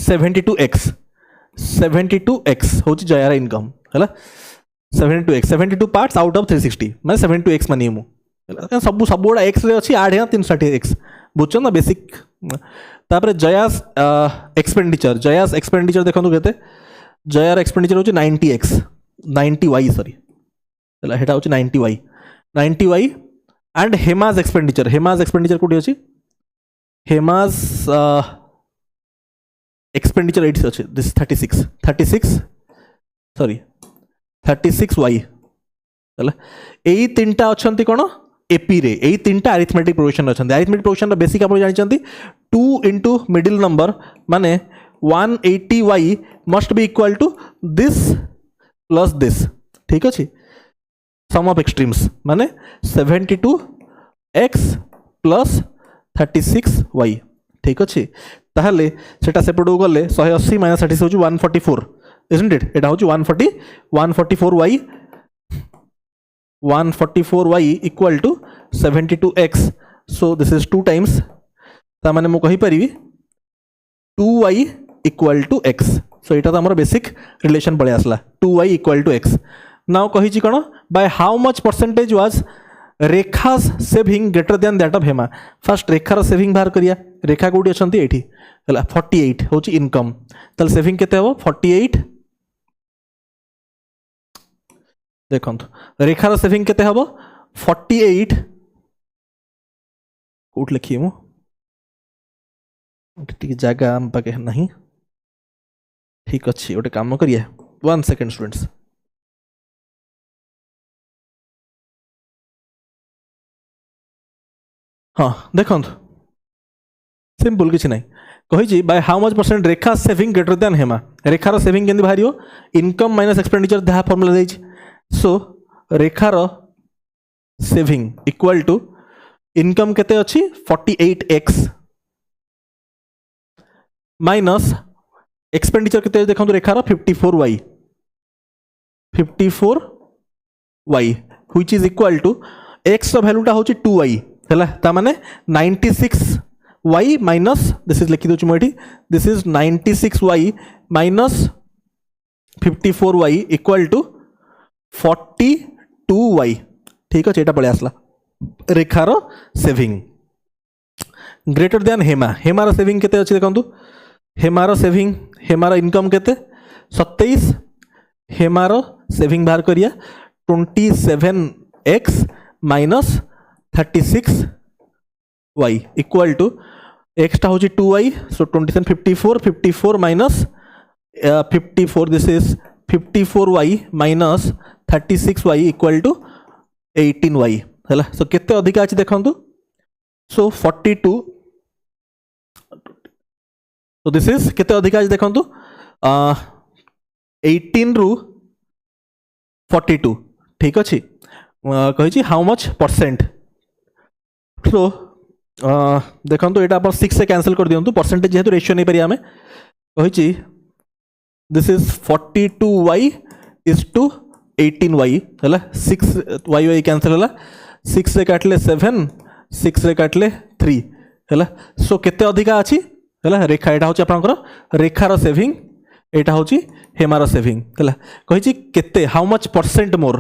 72x होची जयार इनकम हैला 72 पार्ट्स आउट ऑफ 360 माने 72x माने मु सब गोटा x रे अछि 8 360x बुझछ ना बेसिक तापर जयास एक्सपेंडिचर देखंतु केते जयार एक्सपेंडिचर होची 90y सॉरी हैला हेटा होची 90y एंड हेमाज एक्सपेंडिचर कोठी अछि हेमाज एक्सपेंडिचर एटी अछि दिस 36y हैला एई तीनटा अछंती कोन एपी रे एई तीनटा अरिथमेटिक प्रोग्रेशन अछंती अरिथमेटिक प्रोग्रेशन रा बेसिक आपण जानि चंती 2 * मिडिल नंबर माने 180y must be equal to this plus this ठीक अछि सम ऑफ एक्सट्रीम्स माने 72x प्लस 36y ठीक अछि ताहले सेटा सेपडो गले 180 - 36 होची 144 isn't it एटा होची 144y equal to 72x so this is 2 times ता माने मु कहि परिबी 2y equal to x so एटा तो हमर बेसिक रिलेशन पळे आसला 2y equal to x now कहि कोन by how much percentage was Rekha's saving greater than that of Hema first रेखार सेविंग बाहर करिया रेखा कोडी अछंती एठी हला 48 होची इनकम तल सेविंग केते हो 48 देखो रेखार सेविंग केते हबो 48 कोट लिखी मु जगह आम पाखे नहीं ठीक अच्छे गोटे काम करिए 1 सेकेंड स्टूडेंट्स हाँ देखो सिंपल किसी ना कही by how much percent Rekha saving greater than Hema रेखार सेविंग केमती बाहर इनकम माइनस एक्सपेंडिचर जहाँ फर्मुला देछि सो रेखार सेविंग इक्वल टू इनकम केते अछि 48x माइनस एक्सपेंडिचर केते देखो रेखार 54y which is equal to x वैल्यूटा होची 2y हैला ता माने 96y माइनस दिस इज लिखि दोची मोठी this is 96y minus 54y equal to 42y ठीक अच्छे ये पड़े आसला रेखार सेविंग ग्रेटर देन हेमार सेविंग केते अच्छे देखो हेमार सेविंग हेमार इनकम केते 27 हेमार सेविंग बाहर करिया 27x minus 36y equal to एक्सटा हूँ 2y so 27 54 minus 54 this is 54y minus 36y equal to 18y है सो केते अधिका अच्छे देखो सो 42 तो दिस इज केते अधिका अच्छे देखो 18 रु 42 ठीक अच्छे कही हाउ मच परसेंट सो देखो यहाँ आप 6 से कैंसल कर दिंतु परसेंटेज जेहेतु रेशियो नहीं पारि आम कही this is 42y is to 18y है 6y कैंसल है 6 रे काटले 7 6 रे काटले 3 है सो केते अधिका अच्छी है रेखा यहाँ हूँ आपंकर रेखार सेविंग यहाँ हूँ हेमार सेविंग है कही केते हाउ मच परसेंट मोर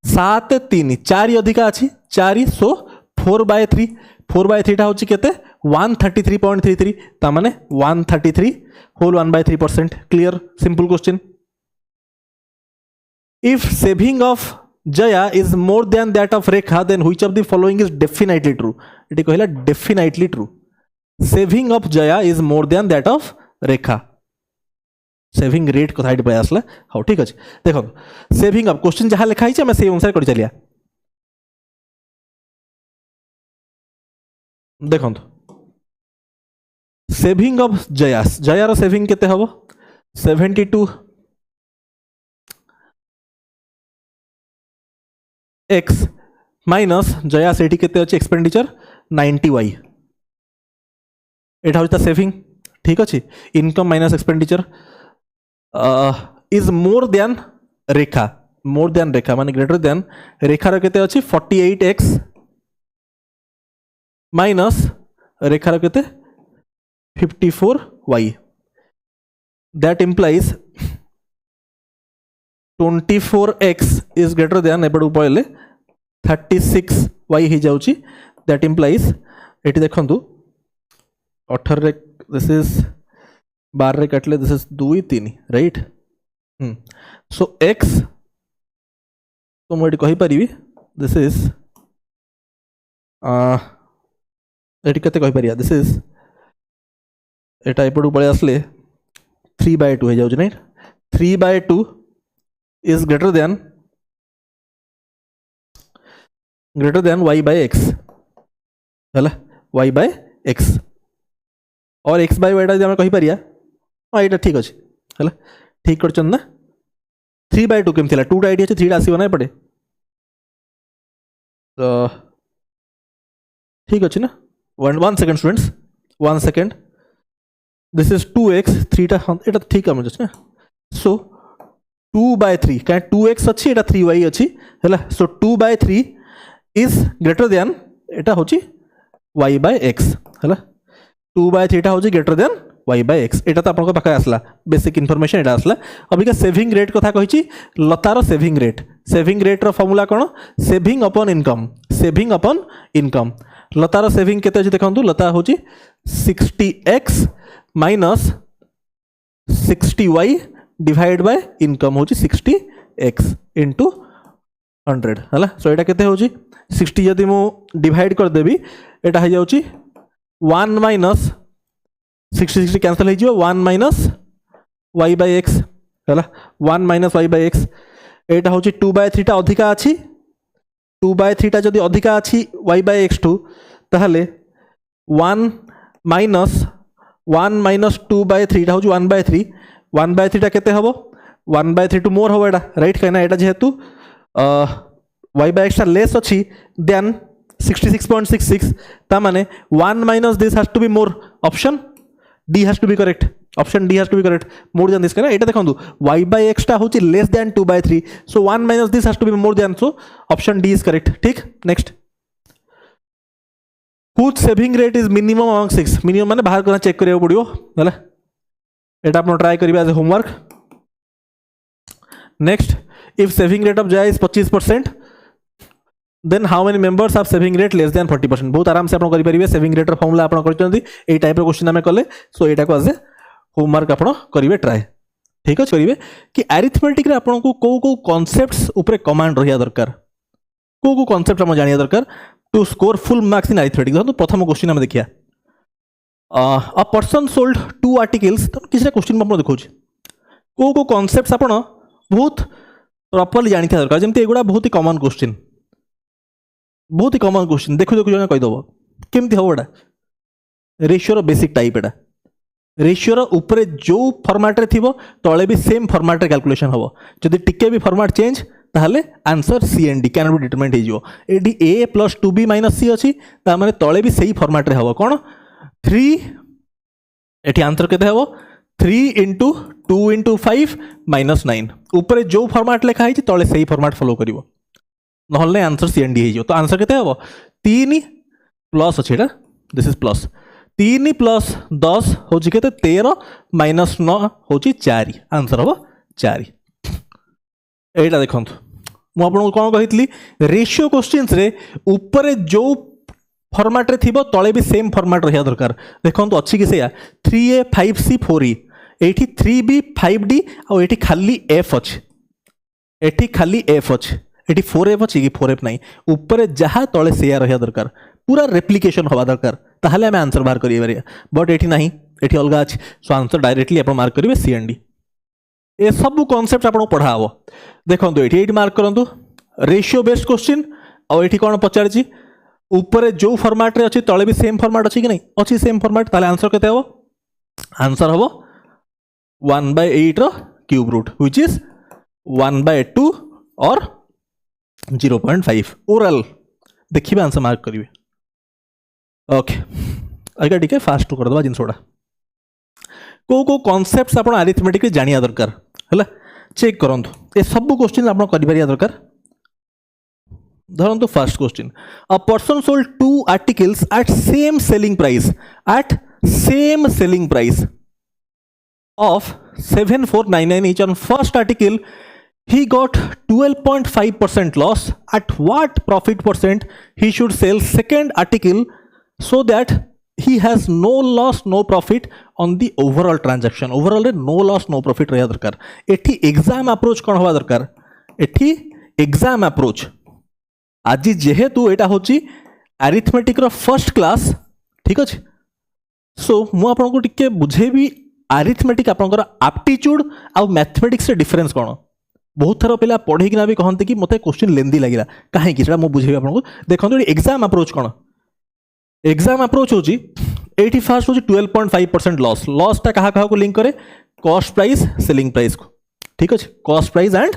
7 3 4 अधिका अच्छी 4 सो 4/3 4/3 हूँ केते 133.33 ता माने 133 whole 1/3% clear simple question if saving of Jaya is more than that of Rekha then which of the following is definitely true ये कहला definitely true saving of Jaya is more than that of Rekha saving rate कथा ये पड़े आसला हाँ ठीक अच्छे देखो सेविंग ऑफ क्वेश्चन जहाँ लिखाई आम से अनुसार कर चलिया देखो सेविंग ऑफ जयास जयार सेविंग केते हबो 72 x माइनस जयास एटी केते अछि एक्सपेंडिचर 90y एटा होता सेविंग ठीक अच्छे income minus expenditure is more than Rekha माने ग्रेटर देन रेखार केते अछि 48x माइनस रेखार केते 54y that implies 24x is greater than एपटू पड़े 36y हो जाउची दैट इम्प्लाइज ये देखु 18 रे दिस इज 12 रे काटले this is 2 3 right so x तो मुझे कही पारि दिस इज ये केते कही पारिया दिस इज एटा एपटू पड़े आसले 3/2 हो जाउची नहीं 3/2 इज ग्रेटर देन y/x है y/x और x/y आम कही पारिया हाँ यहाँ ठीक अच्छे है ठीक कर ना 3/2 केमती 2टा ये अच्छे 3टा आसो ना पड़े तो ठीक अच्छे ना 1 second students 1 second this is 2x 3टा हाँ ये ठीक आम अच्छे सो 2/3 क्या 2x अच्छी एटा 3y अच्छी है सो 2/3 इज ग्रेटर देन एटा हूँ y/x है 2/3 हूँ ग्रेटर देन y/x एटा तो आपको पाखे आसला बेसिक इनफॉरमेशन एटा आसला अबिका सेविंग रेट कथा कही लतार सेविंग रेट रो फॉर्मूला कौन सेविंग अपॉन इनकम लतार सेविंग केते अछि देखंतु लता हूँ 60x minus 60y divide by income हूँ 60x इंटू 100 है। सो यहाँ के 60 जदि मु डिवाइड करदेवी यहाँ हो जाऊँ 1 माइनस 60 कैंसल हो 1 माइनस वाई बाय एक्स है 1 माइनस वाई बाय एक्स यहाँ हूँ 2/3 अधिका अच्छी 2/3 जदि अधिका अच्छी वाई बाय एक्स टू ताहले 1 माइनस 2/3 हूँ 1/3 1/3 केते हम 1/3 टू मोर हम एटा राइट कहीं यहाँ जेहेतु वाई बाय एक्स लेस अच्छी देन 66.66 तामाने 1 minus this has to be more option D has to be correct option D has to be correct more than this correct एटा देखंतु y by x टा होची less than 2/3 so 1 minus this has to be more than so option D is correct ठीक। Next which saving rate is minimum among 6 minimum माने बाहर करना check करियो पड़ियो हला एटा आपण ट्राई करिबा as homework. Next if saving rate of जाय is 25% then how many members of saving rate less than 40% बहुत आराम से आपण करि परिबे सेविंग रेट रो फॉर्मूला आपण करचंदी ए टाइप रो क्वेश्चन हमें कले सो एटा को एज होमवर्क आपण करिवे ट्राई ठीक अछि करिवे कि अरिथमेटिक रे आपण को को कांसेप्ट्स ऊपर कमांड रहिया दरकार को कांसेप्ट हम जानिया दरकार to score full marks in arithmetic. देखो प्रथम क्वेश्चन हम देखिया अ पर्सन सोल्ड 2 आर्टिकल्स तो किसी क्वेश्चन हम देखौ को कांसेप्ट्स आपण बहुत प्रॉपर्ली जानि था दरकार जेमते एगुडा बहुत ही कॉमन क्वेश्चन देखो जने कहि दबो केमती हो एटा रेशियो रो बेसिक टाइप एटा रेशियो ऊपर जो फॉर्मेट रे थिबो तळे भी सेम फॉर्मेट रे कैलकुलेशन हबो जदि टिके भी फॉर्मेट चेंज ताहले answer C and D can be determined हो जिवो एडी a + 2b - c अछि ता माने तळे भी सही फॉर्मेट रे हबो कोन 3 एठी आंसर केते हबो 3 * 2 * 5 - 9 ऊपर जो फॉर्मेट लिखा है तळे सही फॉर्मेट फॉलो करिवो नहले आंसर सी एंड डी हो तो आंसर केते हबो 3 प्लस अछि एटा दिस इज प्लस 3 + 10 होची केते 13 - 9 होची 4 आंसर हबो 4 एटा देखंतु मु आपन कोन कहितली रेशियो क्वेश्चंस रे ऊपर जो फॉर्मेट रे थिबो तळे भी सेम फॉर्मेट रहिया दरकार देखंतु अछि कि सेया 3a 5c 4e एठी 3b 5d आ एठी खाली f अछि एठी खाली f अछि एठी 4f अछि कि 4f नाही ऊपर जहा तळे सेया रहिया दरकार पूरा रेप्लिकेशन हवा दरकार ताहले हमें आंसर बाहर करिए बारिया बट एठी नाही एठी अलगा अछि सो आंसर डायरेक्टली आपण मार्क करिवे सी एंड डी ए सब कांसेप्ट आपण पढाबो देखंतु एठी मार्क करंतु रेशियो बेस्ड क्वेश्चन आ एठी कोन पचारछि ऊपर जो फॉर्मेट रे अछि तळे भी सेम फॉर्मेट अछि कि नहीं अछि सेम फॉर्मेट ताले आंसर केते हबो आंसर हबो 1/8 रो क्यूब रूट व्हिच इज 1/2 और 0.5 ओरल देखिबे आंसर मार्क करिवे ओके आगे ठीक है फास्ट कर दबा जिनसोडा को कांसेप्ट्स आपण अरिथमेटिक रे जानिया दरकार हला चेक करंतु ए सब क्वेश्चन आपण करि परिया दरकार धरंतु first question a person sold 2 articles at same selling price of 7499 each on first article he got 12.5% loss at what profit percent he should sell second article so that he has no loss no profit on the overall transaction overall रे no loss no profit रहा दरकार एठी exam approach कौन हवा दरकार एठी exam approach आज जेहेतु एटा होची अरिथमेटिक रो फर्स्ट क्लास ठीक अछि सो मु आपन को टिके बुझेबी अरिथमेटिक आपनकर एप्टीट्यूड आ मैथमेटिक्स रे डिफरेंस कोन बहुत थर पिला पढ़ी कि ना भी कहते कि मते क्वेश्चन लेंदी लगिला काहे कि सेटा मु बुझेबी आपन को देखंतु एग्जाम अप्रोच कोन एग्जाम अप्रोच होची एटी फर्स्ट होची 12.5% लॉस ता कहा को लिंक करे कॉस्ट प्राइस सेलिंग प्राइस को ठीक अछि cost price and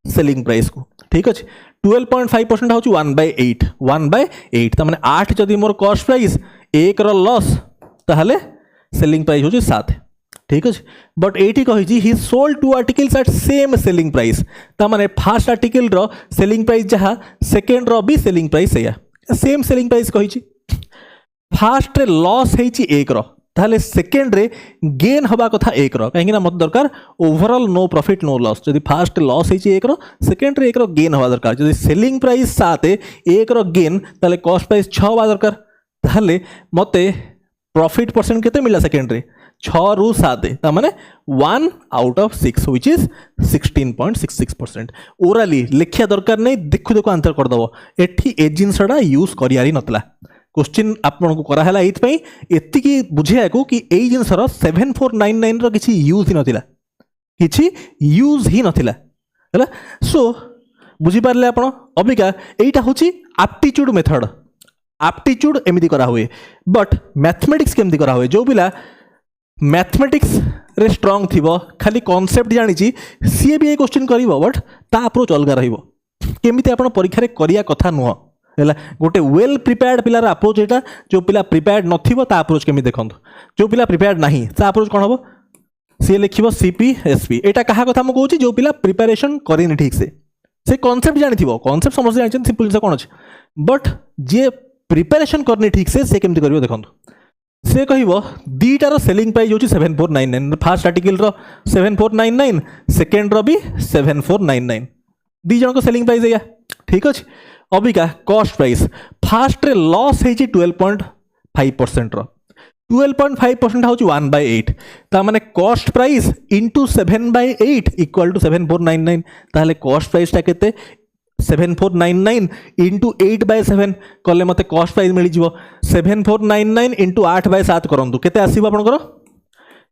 selling price को ठीक अछि 12.5% होची 1/8 ता माने 8 जदी मोर कॉस्ट प्राइस 1 रो लॉस ताहले सेलिंग प्राइस होची 7 ठीक है बट एटी कही ही sold 2 articles at same selling price ता माने फर्स्ट आर्टिकल रो सेलिंग प्राइस जहा सेकंड रो भी सेलिंग प्राइस या सेम सेलिंग प्राइस कही फर्स्ट रे लॉस हेची 1 रो ताले सेकंड रे गेन हबा कथा 1 रो काहे ना मत दरकार overall no profit no loss जदी फर्स्ट लॉस हेची 1 रो सेकंड रे 1 रो गेन हबा दरकार जदी सेलिंग प्राइस 7 1 रो गेन ताले कॉस्ट प्राइस 6 हबा दरकार ताले मते प्रॉफिट परसेंट केते मिला सेकंड रे 6 ରୁ 7 ତା ମାନେ 1 आउट ऑफ 6 व्हिच इज 16.66%। ओराली लिखिया दरकार नहीं, देखु देखु आंसर कर दबो। एठी ए जिनसडा यूज करियारी नतला। क्वेश्चन आपन को करा हला एथि पई एतिकी बुझिया को कि ए जिनसर 7499 रो किछि यूज ही नथिला, किछि यूज ही नथिला हला। सो बुझी पारले आपण अबिका एटा होछि एप्टीट्यूड मेथड। एप्टीट्यूड एमिति करा हुए, बट मैथमेटिक्स केमति करा हुए। जो पिला मैथमेटिक्स रे स्ट्रांग थिबो, खाली कांसेप्ट जानि छि, सी भी ए क्वेश्चन करिवो, बट ता अप्रोच अलगा रहिबो। केमिति आपण परीक्षा रे करिया कथा नुह हैला। गोटे वेल प्रिपेयर्ड पिलार अप्रोच एटा। जो पिला प्रिपेयर्ड नथिबो ता अप्रोच केमि देखंतु। जो पिला प्रिपेयर्ड नाही ता अप्रोच कोन हबो, सी लिखिबो सीपीएसपी। एटा कहा कथा म कहूची, जो पिला प्रिपरेशन करिनि ठीक से कांसेप्ट जानि थिबो। कांसेप्ट समझ जानि छि, सिंपल से कोन अछि, बट जे प्रिपरेशन करनी ठीक से केमति करिवो देखंतु। से कहिबो दीटार सेलिंग प्राइस होची 7499। फर्स्ट आर्टिकल रो 7499, सेकंड रो भी 7499, दी जन को सेलिंग प्राइस या ठीक अछि। अबिका कॉस्ट प्राइस फर्स्ट रे लॉस हेची 12.5% रो। 12.5% होची 1/8, ता माने cost price into 7/8 equal to 7499। ताहले कॉस्ट प्राइस ता केते 7499 इंटू 8/7 कले मते कॉस्ट प्राइस मिली जीवो। 7499 इंटू 8/7 करंतु केते आसीबो आपनकर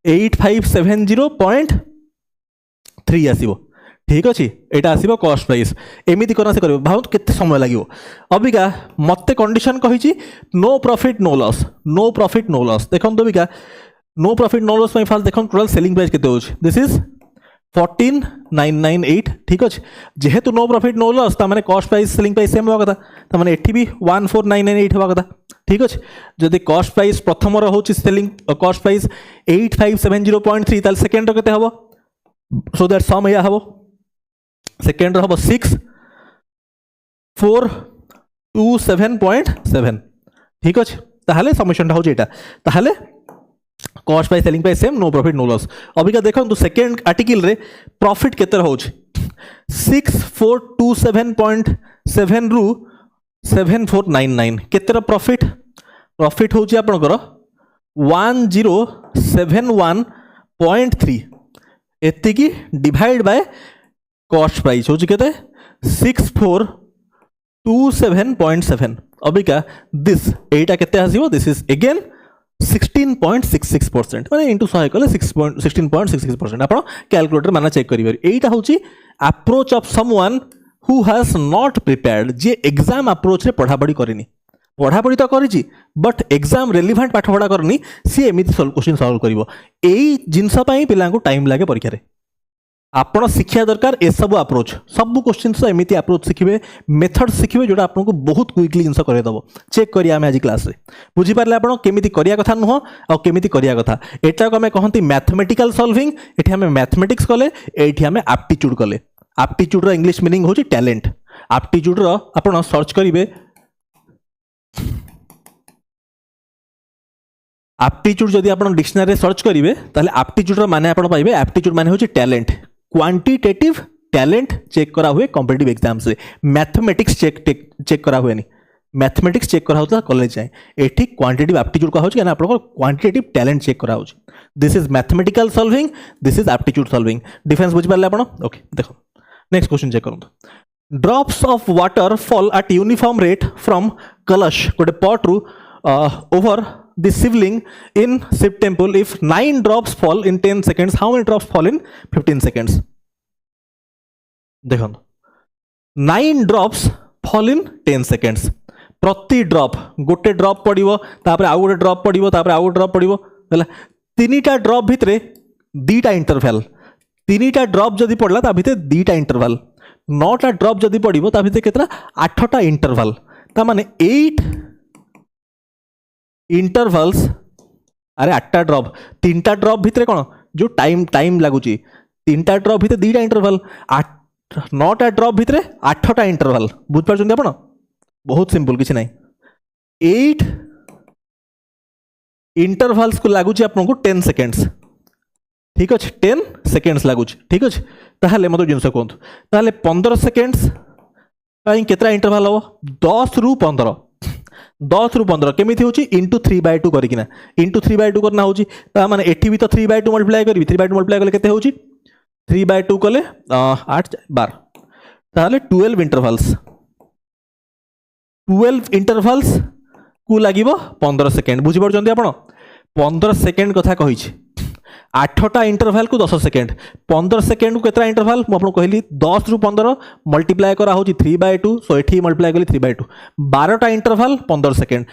8570.3 आसीबो। ठीक अछि, एटा आसीबो कॉस्ट प्राइस। एमिति करना से करबो, बहुत केते समय लागिवो। अबिका मते कंडीशन कहिची no profit no loss. No profit no loss देखंतु अबिका नो प्रॉफिट नो लॉस में फाल देखंतु टोटल सेलिंग प्राइस केते होची, दिस इज 14998। ठीक अच्छे, जेहेतु नो प्रॉफिट नो लॉस ता माने cost price selling price same होगा कथा, ता माने एठी भी 14998 होगा कथा। ठीक अच्छे, जदि कॉस्ट प्राइस प्रथम रो होची सेलिंग कॉस्ट प्राइस 8570.3 ताल सेकंड रो केते हबो, सो दैट सम या हबो। सेकंड रो हबो 6427.7। ठीक अच्छे, ताहाले समेशन होची एटा। ताहाले cost price selling price same, no profit no loss. अबिका देखो सेकेंड आर्टिकल रे प्रॉफिट केते होची 6427.7 रु 7499 केते प्रॉफिट। प्रॉफिट होची आपनकर 1071.3 एतिकी डिवाइड बाय कॉस्ट प्राइस होची केते 6427.7। अबिका दिस एटा केते आसीबो, दिस इज अगेन 16.66% माने इंटू 100 कले 16.66%। आपण कैलकुलेटर माना चेक करिवे। एटा होची approach of someone who has not prepared, J exam approach रे पढ़ापढ़ी करिनी। पढ़ापढ़ी तो करिछि बट एग्जाम रेलिवेंट पाठ पढ़ा करनी, सी एमिति क्वेश्चन सॉल्व करिवो। एई जिंस पई पिला को टाइम लागे परीक्षा रे। आपण शिक्षा दरकार ए सब अप्रोच, सब क्वेश्चन एमिति अप्रोच शिखिबे, मेथड शिखिबे जोटा आपको बहुत क्विकली जिंस करे दबो। चेक करिया हम आज क्लास रे, बुझी पारले आपण केमिति करिया कथा नुह आ केमिति करिया कथा। एटा को हमें कहंती मैथमेटिकल सॉल्विंग। एठी हमें मैथमेटिक्स कले, एठी हमें एप्टीट्यूड कले। एप्टीट्यूड रो इंग्लिश मीनिंग होची टैलेंट। एप्टीट्यूड रो आपण सर्च करिवे, एप्टीट्यूड जदि आपण डिक्शनरी सर्च करिवे ताले एप्टीट्यूड रो माने आपण पाइबे, एप्टीट्यूड माने होची टैलेंट। क्वांटिटेटिव टैलेंट चेक करा हुए कॉम्पिटिटिव एग्जाम्स रे। मैथमेटिक्स चेक करा हुए नहीं, मैथमेटिक्स चेक करा होता कॉलेज जाए। एठी क्वांटिटेटिव एप्टीट्यूड कहा होची, आपन क्वांटिटेटिव टैलेंट चेक करा होची। This is mathematical solving, this is aptitude solving. Difference बुझी पारले आपण? ओके, देखो नेक्स्ट क्वेश्चन चेक करंतु। Drops of water fall eight uniform rate from कलश गोटे पॉट रु over the shivling in Shiv temple. If 9 drops fall in 10 seconds, how many drops fall in 15 seconds? देखो 9 drops fall in 10 seconds. प्रति drop गोटे drop पड़िबो, तापर आउ गोटे drop पड़िबो, तापर आउ गोटे ड्रॉप पड़िबो, हैला तीनटा ड्रॉप भितरे दीटा इंटरवल। तीनटा ड्रॉप जदि पड़ला ता भितरे दीटा इंटरवल। 9टा ड्रॉप जदि पड़िबो ता भितरे केतरा 8टा इंटरवल। ता माने 8 इंटरवल्स, अरे 8टा ड्रॉप, 3टा ड्रॉप भितरे कोन जो टाइम लागुची, 3टा ड्रॉप भितरे 2टा इंटरवल, 9टा ड्रॉप भितरे 8टा इंटरवल। बुझ पारछन आपण? बहुत सिंपल, किछि नाही। 8 इंटरवल्स को लागुची आपनको 10 सेकेंड्स। ठीक अच्छे, 10 सेकेंड्स लागुची। ठीक अच्छे, ताहले मतो जिनस कोंतु, ताहले 15 सेकेंड्स केतरा इंटरवल हो? 10 रु 15। 10 रु 15 केमी होची इंटू 3/2 करिकिना इंटू 3/2 करना होची माने एठी भी तो 3/2 मल्टीप्लाई करी 3/2 मल्टीप्लाई कले केते होची 3/2 कले 8 12 ताले 12 इंटरवल्स 12 इंटरवल्स को लागिवो 15 सेकेंड बुझी परछन्ती आपण 15 सेकेंड कथा कहिछि 8टा इंटरवल को 10 सेकेंड 15 सेकेंड को केतरा इंटरवल मु आपन कहली 10 रु 15 मल्टीप्लाई करा होची 3/2 सो एठी मल्टीप्लाई कली 3/2 12टा इंटरवल 15 सेकेंड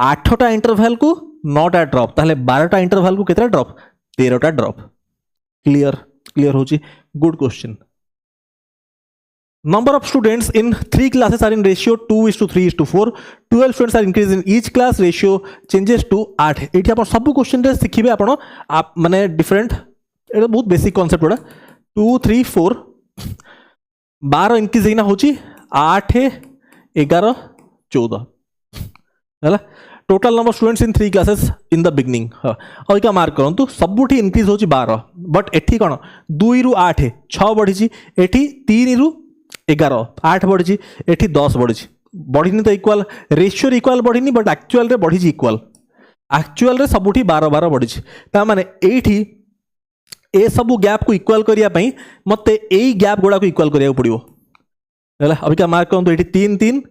8टा इंटरवल को 9टा ड्रॉप ताले 12टा इंटरवल को केतरा ड्रॉप 13टा ड्रॉप क्लियर होची good question Number of students in 3 classes are in ratio 2:3:4. 12 students are increased in each class. Ratio changes to 8. एठी आपण सब क्वेश्चन रे सिखिबे आपण माने डिफरेंट एटा बहुत बेसिक कांसेप्ट ओडा 2 3 4 12 इंक्रीज हेना होची 8 11 14 हला total number students in 3 classes in the beginning और का मार्क करंतु सबुठी इंक्रीज होची 12 बट एठी कोन 2 रु 8 6 बढ़ी छी एठी 3 रु 11 8 बढ़ी एठी 10 बढ़ी बढ़ी तो इक्वाल रेशियो इक्वाल बढ़ी बट एक्चुअल रे बढ़ी इक्वाल एक्चुअल रे सबुठी 12 12 बढ़ी ता माने एठी ए सबु गैप को इक्वाल करिया पई मते एई गैप गुडा को इक्वाल करिया पड़िबो हला अभी का मार्क करन तो एठी 3 3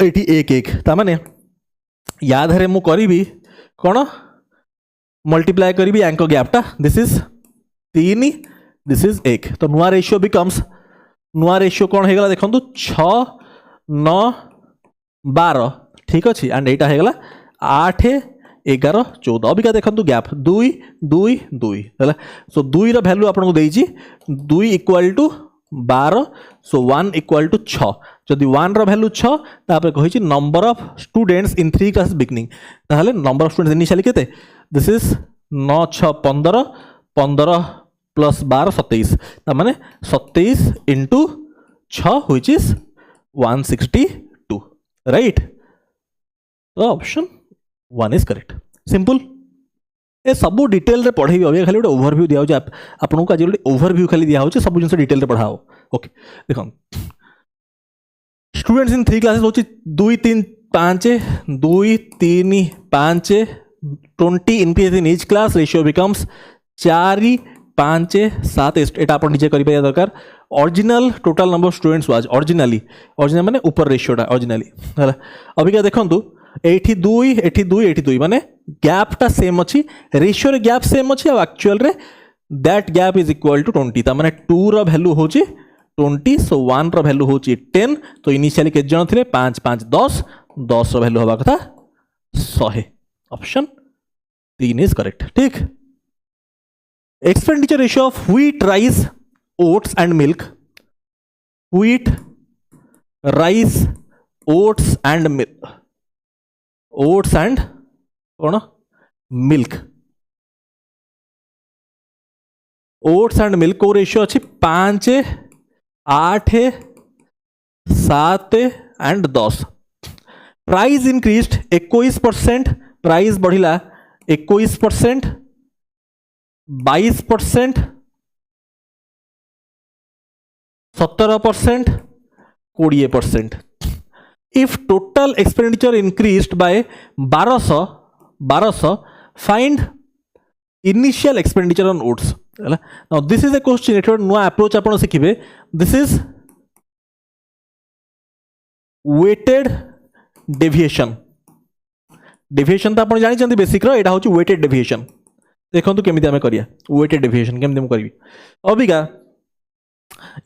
एठी 1 1 ता माने याद रे मु करिवि कोन मल्टीप्लाई करिवि एंको गैपटा दिस इज 3 दिस इज 1 तो नुआ रेशियो बिकम्स नुआ रेशियो कौन होगा देखो 6 9 12 ठीक अच्छे एंड यहाँ होगा 8 11 14 अबिका देखो गैप 2 2 2 है सो 2 रैल्यू आपको देती 2 equal to 12 so 1 equal to 6 जदि 1 रैल्यू 6 तापर कही number of students in 3 class beginning ताहले नंबर ऑफ स्टूडेंट्स इनिशियली केते दिस इज 9 6 15 15 प्लस 12 27 ता माने 27 इंटू 6 व्हिच इज 162 राइट तो ऑप्शन 1 इज करेक्ट सिंपल ए सब डिटेल रे पढ़ेबी अबे खाली गोटे ओवरव्यू दिया होचे आपन को आज गोटे ओवरव्यू खाली दिया होचे सब जिंस डिटेल रे पढ़ाओ ओके देखो स्टूडेंट्स इन 3 क्लासेस होची 2 3 5 2 3 5 20 increase in each class ratio becomes 4 5 7 एटा आप नीचे करिबा दरकार original total number of students was originally original माने ऊपर रेशियोटा ओरिजिनली हला अभी क्या देखंतु 82 माने गैपटा सेम अछि रेशियो रे गैप सेम अछि और एक्चुअल रे that gap is equal to 20 ता माने 2 रो वैल्यू होची 20 सो 1 रो वैल्यू होची 10 तो इनिशियली के जण थिले 5 5 10 10 रो वैल्यू होबा कथा 100 ऑप्शन 3 इज करेक्ट ठीक expenditure ratio of wheat rice oats and milk wheat rice oats and milk oats and कौन milk oats and milk को रेशियो अच्छी 5 8 7 and 10 price increased 21% price बढ़िला 21% 22% 17% 20% if total expenditure increased by 1200 find initial expenditure on oats now this is a question it no approach आपण सिखिबे this is weighted deviation deviation तो आपण जानि चंदी basic रो एटा होची weighted deviation देखो केमी आम करिया वेटेड डेविएशन केमी मुझे करी अबिका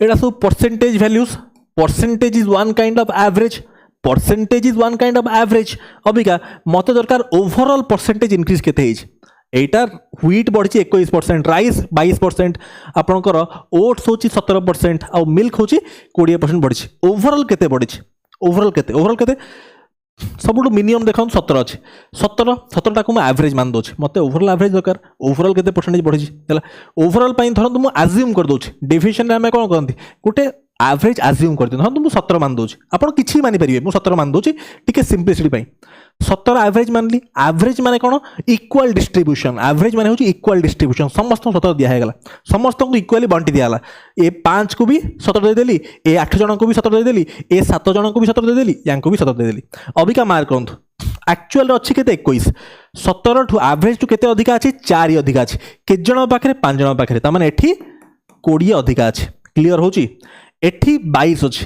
एटा सब percentage values percentage is one kind of average percentage is one kind of average Abika मत दरकार ओवरऑल परसेंटेज इंक्रीज केते हिज एटा व्हीट बढ़ी 21% राइस 22% आपणकर ओट्स होची 17% आ मिल्क होची 20% बढ़ी ओवरऑल केते बढ़ी ओवरऑल केते सब मिनिमम देखो 17 अच्छे 17 को एवरेज मान दूसरी मत ओवरऑल एवरेज दरकार ओवरऑल केते परसेंटेज बढ़ी है ओवरऑल धरतु मुझे आज्यूम कर दूसरी डेविएशन आम कौन कहते गोटे एवरेज आज्यूम कर दिखाँ तो मुझे 17 मान दूसरी आप किसी मानिपारे मुझे 17 मान दूसरी टी सिंपलिसिटी 17 एवरेज मानली एवरेज माने कौन इक्वाल डिस्ट्रीब्यूशन एवरेज माने होची इक्वाल डिस्ट्रीब्यूशन समस्त 17 दिया है समस्त को इक्वाली बंटी दिया ए 5 को भी 17 देदेली ए 8 जन को भी 17 देदेली ए 7 जन को भी 17 देदेली या को भी 17 देदेली अबिका मार्क करंतु एक्चुअल अच्छी के 21 17 ठू एवरेज टू केते अधिका अछि 4 अधिका अछि के जण पाखरे 5 जण पाखरे त माने एठी 20 अधिका अछि क्लियर होची एठी 22 अछि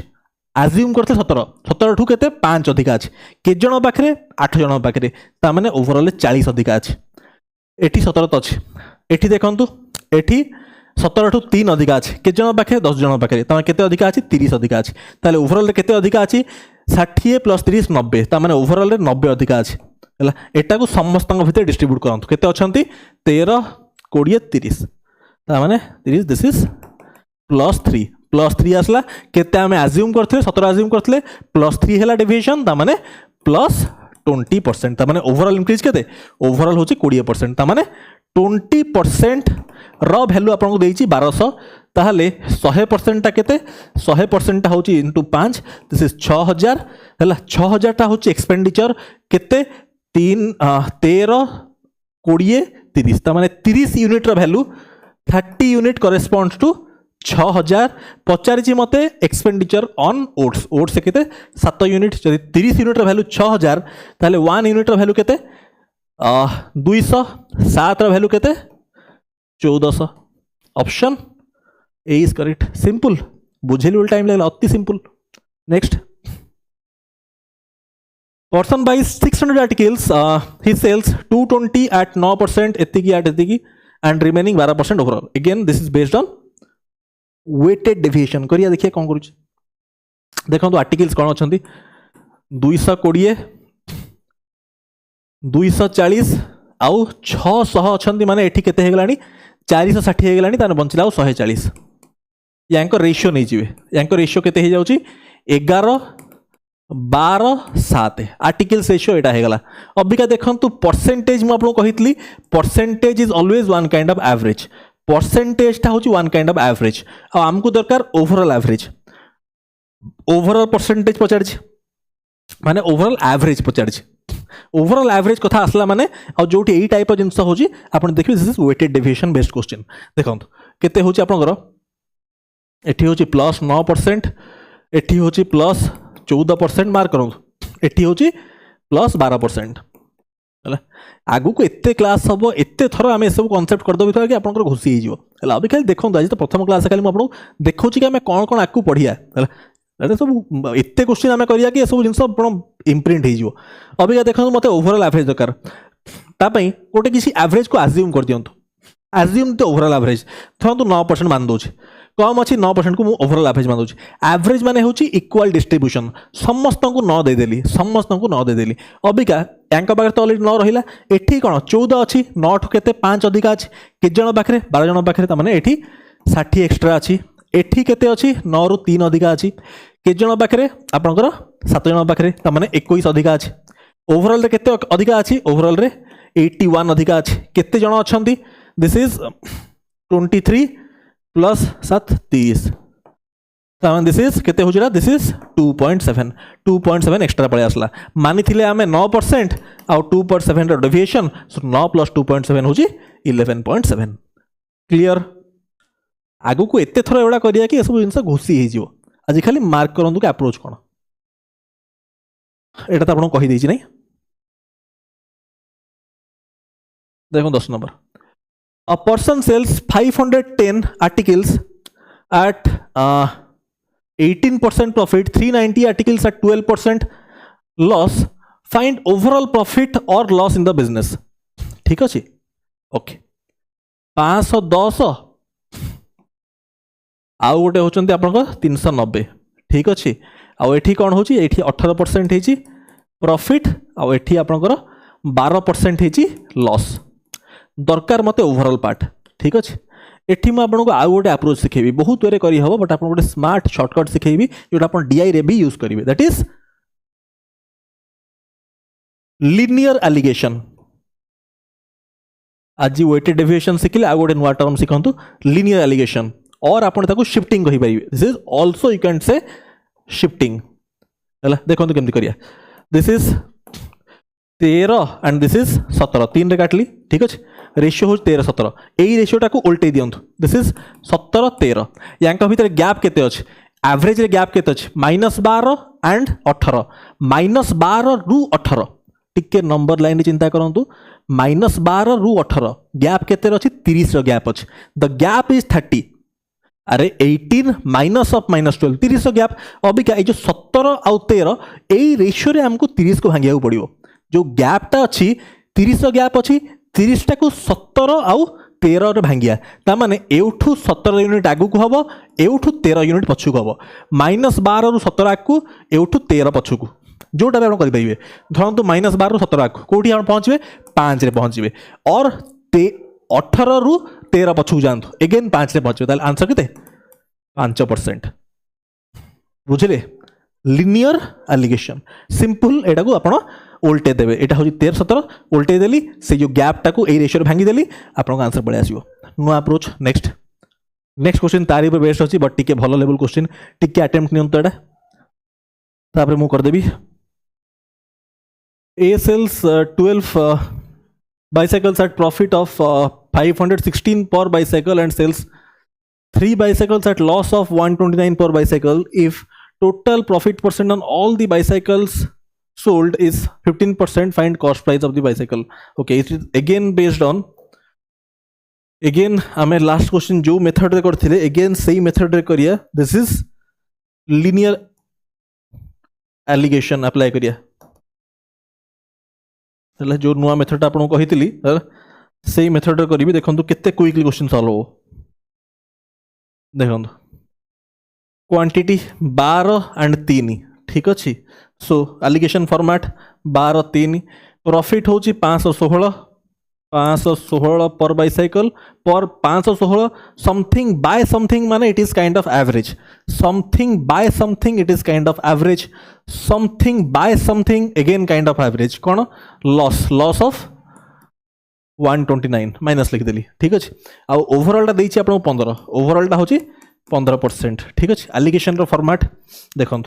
एज्यूम करते 17 17 ठू केते 5 अधिका अछि के जण पाखरे 8 जण पाखरे त माने ओवरऑल 40 अधिका अछि एठी 17 तो अछि एठी देखंतु एठी 17 ठू 3 अधिका अछि के जण पाखरे 10 जण पाखरे त केते अधिका अछि 30 अधिका अछि ताले ओवरऑल रे केते अधिका अछि 60 प्लस 30 90 त माने ओवरऑल रे 90 अधिका अछि हला एटा को समस्त भितर डिस्ट्रीब्यूट करंतु केते अछंती 13 20 30 त माने 30 दिस इज प्लस 3 आसला केते आमे एज्यूम करथिले 17 एज्यूम करथिले प्लस 3 हैला डेविएशन ता माने प्लस 20% ता माने ओवरऑल इंक्रीज केते ओवरऑल होची 20% ता माने 20% रो वैल्यू आपन को देइची 1200 ताहले 100% ता केते 100% ता होची इनटू 5 दिस इज 6000 हैला 6000 ता होची एक्सपेंडिचर केते 3 13 20 30 ता माने 30 यूनिट रो वैल्यू 30 यूनिट करेस्पोंड्स टू 6000 पचारिची मते एक्सपेंडिचर ऑन ओट्स ओट्स केते 7 यूनिट जदि 30 यूनिट रो वैल्यू 6000 ताले 1 यूनिट रो वैल्यू केते 200 7 रो वैल्यू केते 1400 option A is correct simple बुझेली टाइम लागला अति simple next person buys 600 articles he sells 220 at 9% एतिकी at एतिकी and remaining 12% overall again this is based on weighted deviation करिया देखिए कौन करूँ देखो तो आर्टिकल्स कौन अच्छा 220 240 आउ 600 अच्छा माने एठी केते हे गलानी 460 हे गलानी ताने बंचला 140 यांको रेशियो नहीं जीवे यांको रेशियो केते हे जाउची 11 12 7 आर्टिकल्स रेशियो एटा हे गला अबिका देखंतु परसेंटेज मु आपन कहितली percentage is always one kind of average percentage टा होची वन काइंड ऑफ एवरेज आ हमको दरकार ओवरऑल एवरेज ओवरऑल परसेंटेज पचारछि माने ओवरऑल एवरेज पचारछि ओवरऑल एवरेज कथा आसला माने आ जोटी एई टाइप जिंस होची आपण देखिबे this is weighted deviation based question देखंतु केते होची आपनकर एठी होची प्लस 9% एठी होची प्लस 14% मार्क करूँ एठी होची प्लस 12% है आगु को एते क्लास हम एते थर आम सब कनसेप्ट करदेवी था कि आप घुसी हो अभी खाली देखो आज तो प्रथम क्लास खाली मुझे देखा कि आम कौन कौन आगे पढ़िया सब एते क्वेश्चन आम करिया कि सब जिन इम्प्रिंट हो अबिका देखो मत ओवरऑल एवरेज दरकार तापाई गोटे किसी एवरेज को आज्यूम कर दिंतु आज्यूम तो ओवरऑल एवरेज थरतु 9% मान दूसरी कम अच्छी 9% को ओवरऑल एवरेज मान दूसरी एवरेज माने होची इक्वल डिस्ट्रीब्यूशन समस्त को 9 देदेली समस्त को 9 देदेली अबिका यांक पाखे तो ऑलरेडी 9 रहिला एठी कोन 14 अच्छी 9 ठु केते 5 अधिका अछि के जण पाखे 12 जण पाखे त माने एठी 60 एक्स्ट्रा अछि एठी केते अछि 9 रु 3 अधिका अछि के जण पाखे आपनकर 7 जण पाखे त माने 21 अधिका अछि ओवरऑल रे केते अधिका अछि ओवरऑल रे 81 अधिका अछि केते जण अछंती this is 23 plus 7 30 this is केते होजरा दिस इज 2.7 एक्स्ट्रा पड़े आसला मानी थिले आमे 9% आउ 2.7 रो डेविएशन सो 9 प्लस 2.7 होजी 11.7 क्लियर आगु को एते थरो एवडा करिया कि सब जिंस घोसी हे जिवो आज खाली मार्क करंतु कि अप्रोच कोन एटा त आपण कहि देछि नै देखो 10 number a person sells 510 articles at 18% profit 390 articles at 12% loss find overall profit or loss in the business ठीक अछि ओके 510 आउ गोटे होचंती आपन 390 ठीक अछि आउ एठी कोन होची एठी 18% हेची प्रॉफिट आउ एठी आपनकर 12% हेची लॉस दरकार मते ओवरऑल पार्ट ठीक अछि एठी म आपन को आउ गोटे अप्रोच सिखेबी बहुत वे करी हबो बट आपन गोटे स्मार्ट शॉर्टकट सिखेबी जोटा आपन डीआई रे भी यूज करिवे दैट इज लीनियर एलिगेशन आज वेटेड डेविएशन सिखिले आ गोटे नुवा टर्म सिखंतु लीनियर एलिगेशन और आपन ताको शिफ्टिंग कहि परिबे this is also you can say shifting हला देखंतु केमति करिया this is 13 and this is 17 3 रे काटली ठीक अछि रेशियो हो 13 17 एई रेशियोटा को उल्टे दियंतु दिस इज 17 13 यांका भीतर गैप केते अछि एवरेज रे गैप केते अछि -12 एंड 18 -12 रु 18 टिके नंबर लाइन चिंता करंतु -12 रु 18 गैप केते अछि 30 रो गैप अछि द गैप इज 30 अरे 18 माइनस ऑफ -12 30 रो गैप अबिका ए जो 17 आउ 13 एई रेशियो रे हमको 30 को भांगिया पड़ियो जो गैपटा अछि 30 रो गैप अछि 30 टा को 17 आउ 13 रे भांगिया ता माने एउठू 17 यूनिट आगु को हबो एउठू 13 यूनिट पछु को हबो -12 रु 17 आगु एउठू 13 पछु को जोटा भी आप कर पाइबे धरंतु -12 रु 17 आगु कोठी आप पहुंचबे 5 रे पहुंचबे और 18 रु 13 पछु जानतु अगेन 5 रे पहुंचबे ताले आंसर केते 5% बुझले लिनियर एलिगेशन सिंपल एटा को आपण उल्टे देबे एटा होची 13 17 उल्टे देली से जो गैप टाको ए रेशियो रे भांगी देली आपण को आंसर पळे आसीबो नो अप्रोच नेक्स्ट क्वेश्चन तारी पे बेस्ट अछि बट टिके भलो लेवल क्वेश्चन टिके अटेम्प्ट नियंतो एटा तापर मु कर देबी A sells 12 bicycles at profit of 516 per bicycle and sells 3 bicycles at loss of 129 per bicycle. If total profit percent on all the bicycles sold is 15%, find cost price of the bicycle. Okay, it is again based on आमे last question जो method रे करथिले again सेही method रे करिया this is linear alligation apply करिया जो नुआ मेथड आपको कही से मेथड करी देखो केते क्विकली क्वेश्चन सॉल्व हो देखो क्वांटिटी 12 एंड 3 ठीक अच्छे सो एलिगेशन फॉर्मेट 12 3 प्रॉफिट हूँ 516 पर बाइसाइकल पर 516 समथिंग बाय समथिंग माने it is kind of average something bye something it is kind of average something bye something again kind of average कौन loss of 129 minus लिखिदेली ठीक अच्छे आ overall देछि आपन 15 overall होछि 15% ठीक अच्छे एलिगेशन रो फॉर्मेट देखो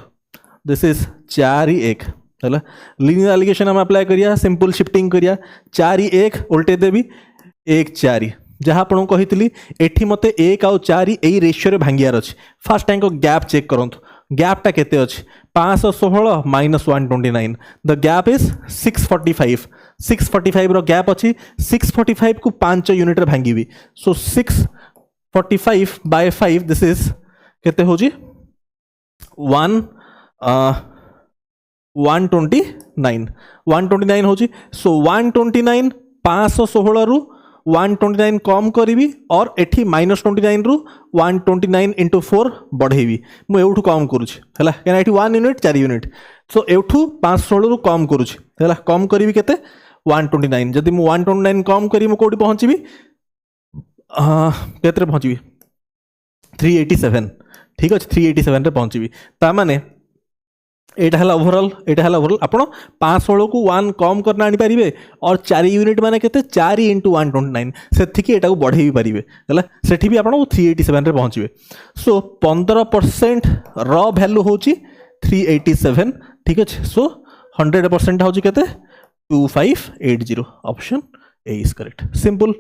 दिस इज 4 1 लिनियर एलिगेशन हम अप्लाई करिया सिंपल शिफ्टिंग करिया 4 1 उल्टे देवी 1 4 जहाँ आपको कही एठी मते 1 आउ 4 यही रेशियो रे भांगियार अच्छे फास्ट टाइम को गैप चेक करंतु गैपटा केते अच्छे 516 माइनस 129 द गैप इज 645 रो गैप अच्छी 645 को 5 यूनिट रे भांगी सो 645 बाय 5 दिस इज केते होजी 129 होची सो 129 516 रु 129 कम करी और एठी -29 रु 129 इंटू 4 बढ़ेबी मु एउठू कम करूची हला केना एठी 1 यूनिट 4 यूनिट सो एउठू 516 रु कम करूची हला कम करी केते 129 जदि मु 129 कम करी मु कोठी पहुंचीबी केतरे पहुंचीबी 387 ठीक अछि 387 रे पहुंचीबी ता माने एटा हला ओवरऑल आपण 516 को 1 कम करना आनी पारिबे और 4 यूनिट माने केते 4 इंटू 129 सेथि की एटा को बढ़े भी पारिबे हला सेठी भी आपण 387 रे पहुंचीबे सो 15% रॉ वैल्यू होची 387 ठीक अछि सो 100% होची केते 2580 option A is correct simple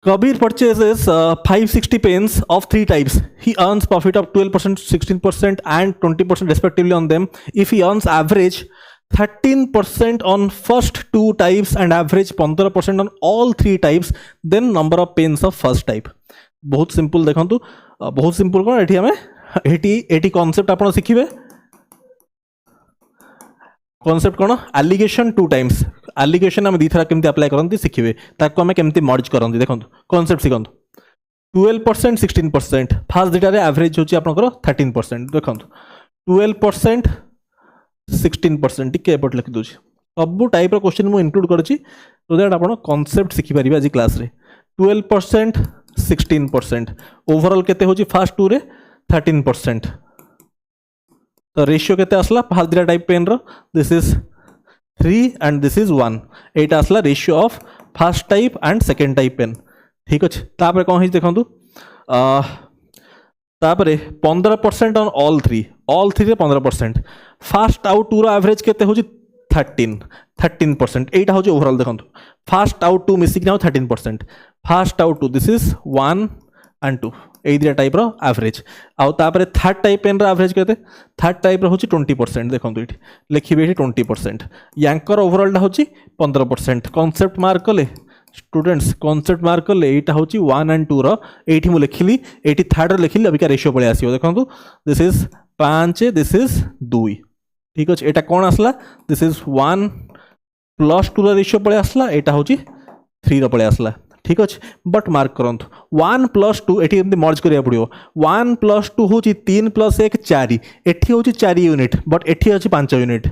Kabir purchases 560 pens of 3 types. He earns profit of 12%, 16% and 20% respectively on them. If he earns average 13% on first 2 types and average 15% on all 3 types, then number of pens of first type. बहुत simple देखंतु बहुत simple कोन एठी हमें एठी concept आपण सिखिबे concept कौन allegation 2 times allegation आम दी थरा केमती अप्लाई करंती सिखिबे ताको आम केमती मर्ज करंती देखंतु कॉन्सेप्ट सिखंतु 12% 16% फास्ट दुटा रे एवरेज होची आपनकर 13% देखंतु 12% 16% टिके एपट लिखि दोची सब टाइप रो क्वेश्चन मु इंक्लूड करछि सो दैट आपण कॉन्सेप्ट सिखि परिबे आज क्लास रे 12% 16% ओवरऑल केते होची फास्ट 2 रे 13% तो रेशियो केते आसला फास्ट दुटा टाइप पेन रो this is 3 and this is 1 एटा आसला ratio of first type and second type pen ठीक अच्छे तापर कौन है देखो तापर 15% ऑन ऑल थ्री रे 15% फास्ट आउट 2 रो एवरेज केते होची 13% एटा होची ओवरऑल देखो फास्ट आउट 2 मिसिक now 13% first out 2 this is 1 and 2 यही दुटा टाइप एवरेज आउ तापर थर्ड टाइप पेन एवरेज केते थर्ड टाइप हूँ 20% देखो ये लिखे ये 20% यांकर ओवरऑल हूँ 15% कॉन्सेप्ट मार्क कले स्टूडेंट्स कॉन्सेप्ट मार्क कले यहाँ हूँ 1 and 2 रही मुझे लिखिली ये थर्ड लिखिली अबिका रेशियो पलि आसो देखो दिस इज 5 दिस इज 2 ठीक अच्छे यहाँ कौन आसला दिस इज 1 + 2 रेशियो पलि आसला यहाँ हूँ 3 पलि आसला ठीक अच्छे बट मार्क करंतु 1 + 2 ये मर्ज करिया पड़ो 1 + 2 हूँ 3 + 1 4 एठी हूँ 4 यूनिट बट एठी अच्छी 5 यूनिट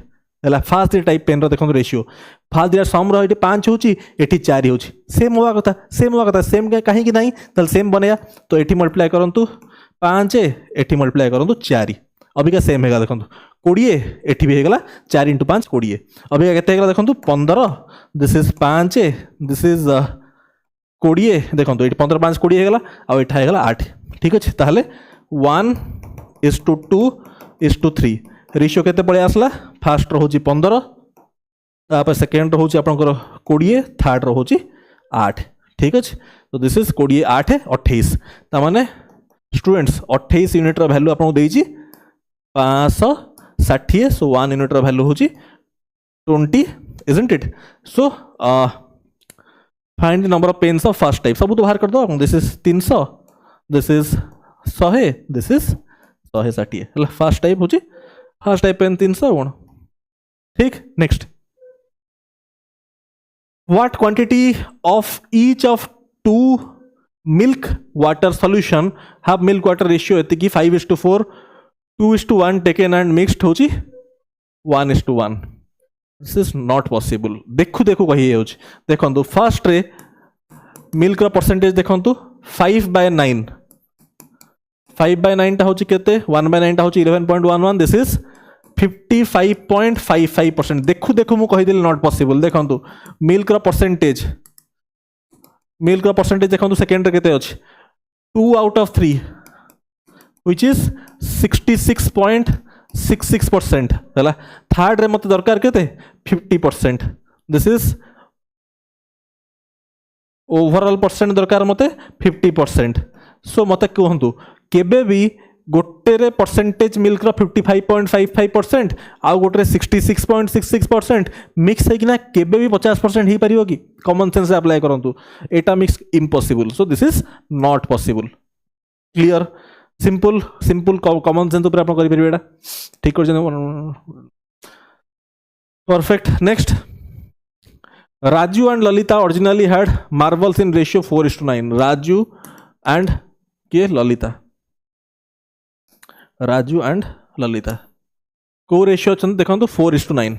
है फास्ट दी टाइप पेन देखो रेशियो फास्ट दिया सम रही 5 हूँ ये 4 हूँ सेम हवा कथा सेम कहीं ना तो सेम बनया तो ये मल्टीप्लाई करूँ 5 ये मल्टीप्लाई करूँ 4 अबिका सेम होगा देखो 20 एटी भी होगा 4 × 5 20 अबिका के देखो 15 दिस इज 5 दिस इज 20 देखो ये 15 5 20 होगा आउ यहाँ होगा 8 ठीक अच्छे ताहले 1:2:3 रेशियो केते पड़े आसला फास्ट रोच 15 तापर सेकेंड रोच आपंकर 20 थर्ड रोच 8 ठीक अच्छे तो दिस इज 20 8 28 तामाने स्टूडेंट्स 28 यूनिट वैल्यू आपको देइछि 560 सो 1 यूनिट वैल्यू हूँ 20 isn't it so find the number of pens of first type सब तो बाहर कर दो this is 300 this is 100 this is 160 first type हूँ फर्स्ट टाइप पेन 300 कौन ठीक next what quantity of each of 2 milk water solution half milk water ratio एति 5:4 2:1 taken and mixed हूँ 1:1 दिस इज नॉट पॉसिबल देखु देखु कही देखो first ray milk percentage देखो 5/9 5/9 हूँ केते 1/9 हूँ 11.11 दिस इज 55.55% देखु देखु मु कहीदेली नॉट पॉसिबल देखो मिल्क परसेंटेज देखो सेकेंड केते अच्छे 2 out of 3 which is 66.66% है थर्ड रे मत दरकार केते 50% दिस इज ओवरऑल परसेंट दरकार मते 50% सो मते कहतु केबे भी गोटे रे परसेंटेज मिल्क 55.55% आउ गोटे 66.66% मिक्स है केबे भी 50% ही पारियो कि कॉमन सेंस अप्लाई करंतु एटा mix impossible so this is not possible clear simple simple common sense ऊपर आप करि परिबे एटा ठीक कर perfect next Raju and Lalita originally had marbles in ratio 4:9 Raju and के राजू एंड ललिता को रेशियो देखो 4:9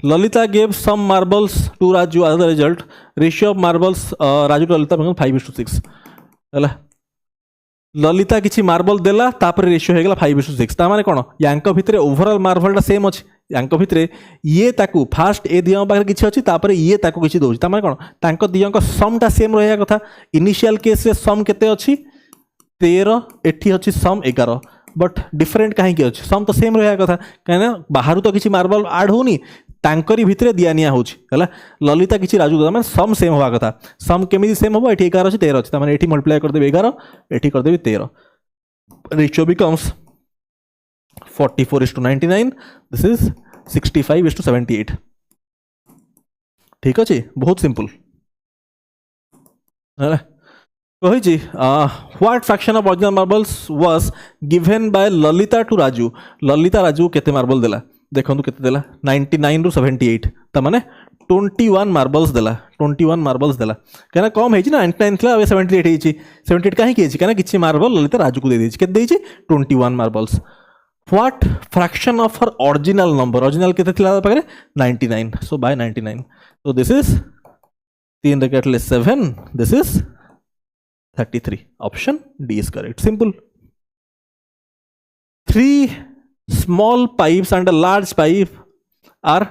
Lalita gave some marbles to Raju as the result ratio of marbles Raju to Lalita 5:6 है ललिता किसी मार्बल देला तापर रेशियो होगा 5:6 तार कौन यांक भितर ओवरऑल मार्बलटा सेम अच्छे यांक भितर ये ताकू फास्ट ए दियों पाखे किसी अच्छी तापर ये ताकू किसी दौर तार कौन तांक दियों समटा सेम रहा कथा इनिशियल केस रे सम केते अच्छी 13 एठी अच्छी सम 11 बट डिफरेंट कहीं अच्छे सम तो सेम रहा कथा कहीं बाहर तो किसी मार्बल आड होनी तांकरी भितर दिया हो ललिता किसी राजू मैंने सम सेम हवा कथा सम केमी सेम हम ये 11 अच्छी 13 अच्छी मैंने ये मल्टीप्लाई करदेवी 11 ये करदेवी 13 रेशियो बिकम्स 44:99 दिस इज 65:78 ठीक अच्छे बहुत सिंपल है कही what fraction of original marbles was given by Lalita to Raju Lalita Raju केते मार्बल देला देखो केते देला 99 ରୁ 78 ता माने 21 मार्बल्स देला कहना कम है ना 99 था 78 है 78 कहीं कहना किसी मार्बल ललिता राजू को दे देछि केते देछि 21 marbles what fraction of her original number original केते थिला पाखरे 99 सो बाय 99 तो दिस इज 3 रे काटले 7 this is 33 option D is correct simple 3 small pipes and a large pipe are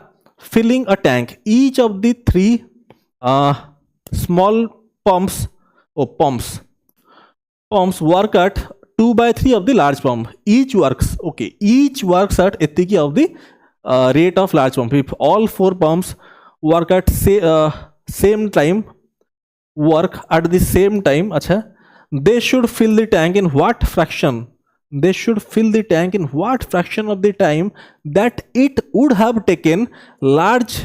filling a tank each of the 3 small pumps work at 2/3 of the large pump each works at etiki of the rate of large pump if all 4 pumps work at same time अच्छा they should fill the tank in what fraction, they should fill the tank in what fraction of the time that it would have taken large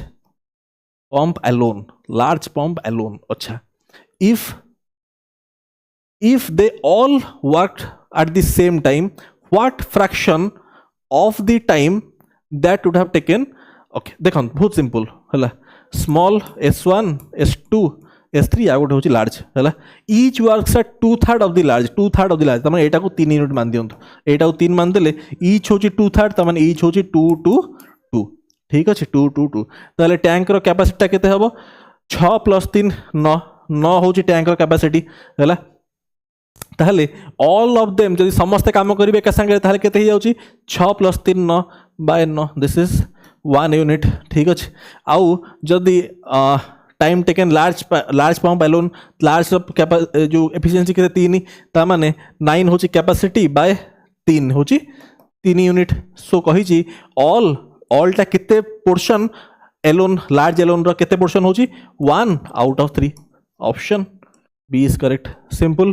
pump alone, large pump alone. Acha, if they all worked at the same time, what fraction of the time that would have taken, okay देखो बहुत simple है, small s1 s2 s3 आ गोटे हूँ large है, each works at 2/3 of the large, 2/3 of the large तमाने एटा को 3 unit मान दियंतु, एटा को 3 मान देले इच होची 2/3 तमाने इच होची 2 2 2, ठीक अछि 2 2 2, ताले टैंक रो कैपेसिटी केते हबो 6 + 3 9, 9 होची टैंक रो कैपेसिटी है, ताहले ऑल ऑफ देम जदि समस्ते काम करिवे एका संगे ताहले केते ही जाउची 6 + 3 9 बाय 9, दिस इज 1 यूनिट, ठीक अछि। आउ जदि time taken large pump alone, large जो एफिशिएंसी के 3 ता माने 9 होची कैपेसिटी बाय 3 होची 3 यूनिट, सो कहि छी ऑल टा केते पोर्शन एलोन, लार्ज एलोन रो केते पोर्शन होची 1 out of 3, option B is correct, simple.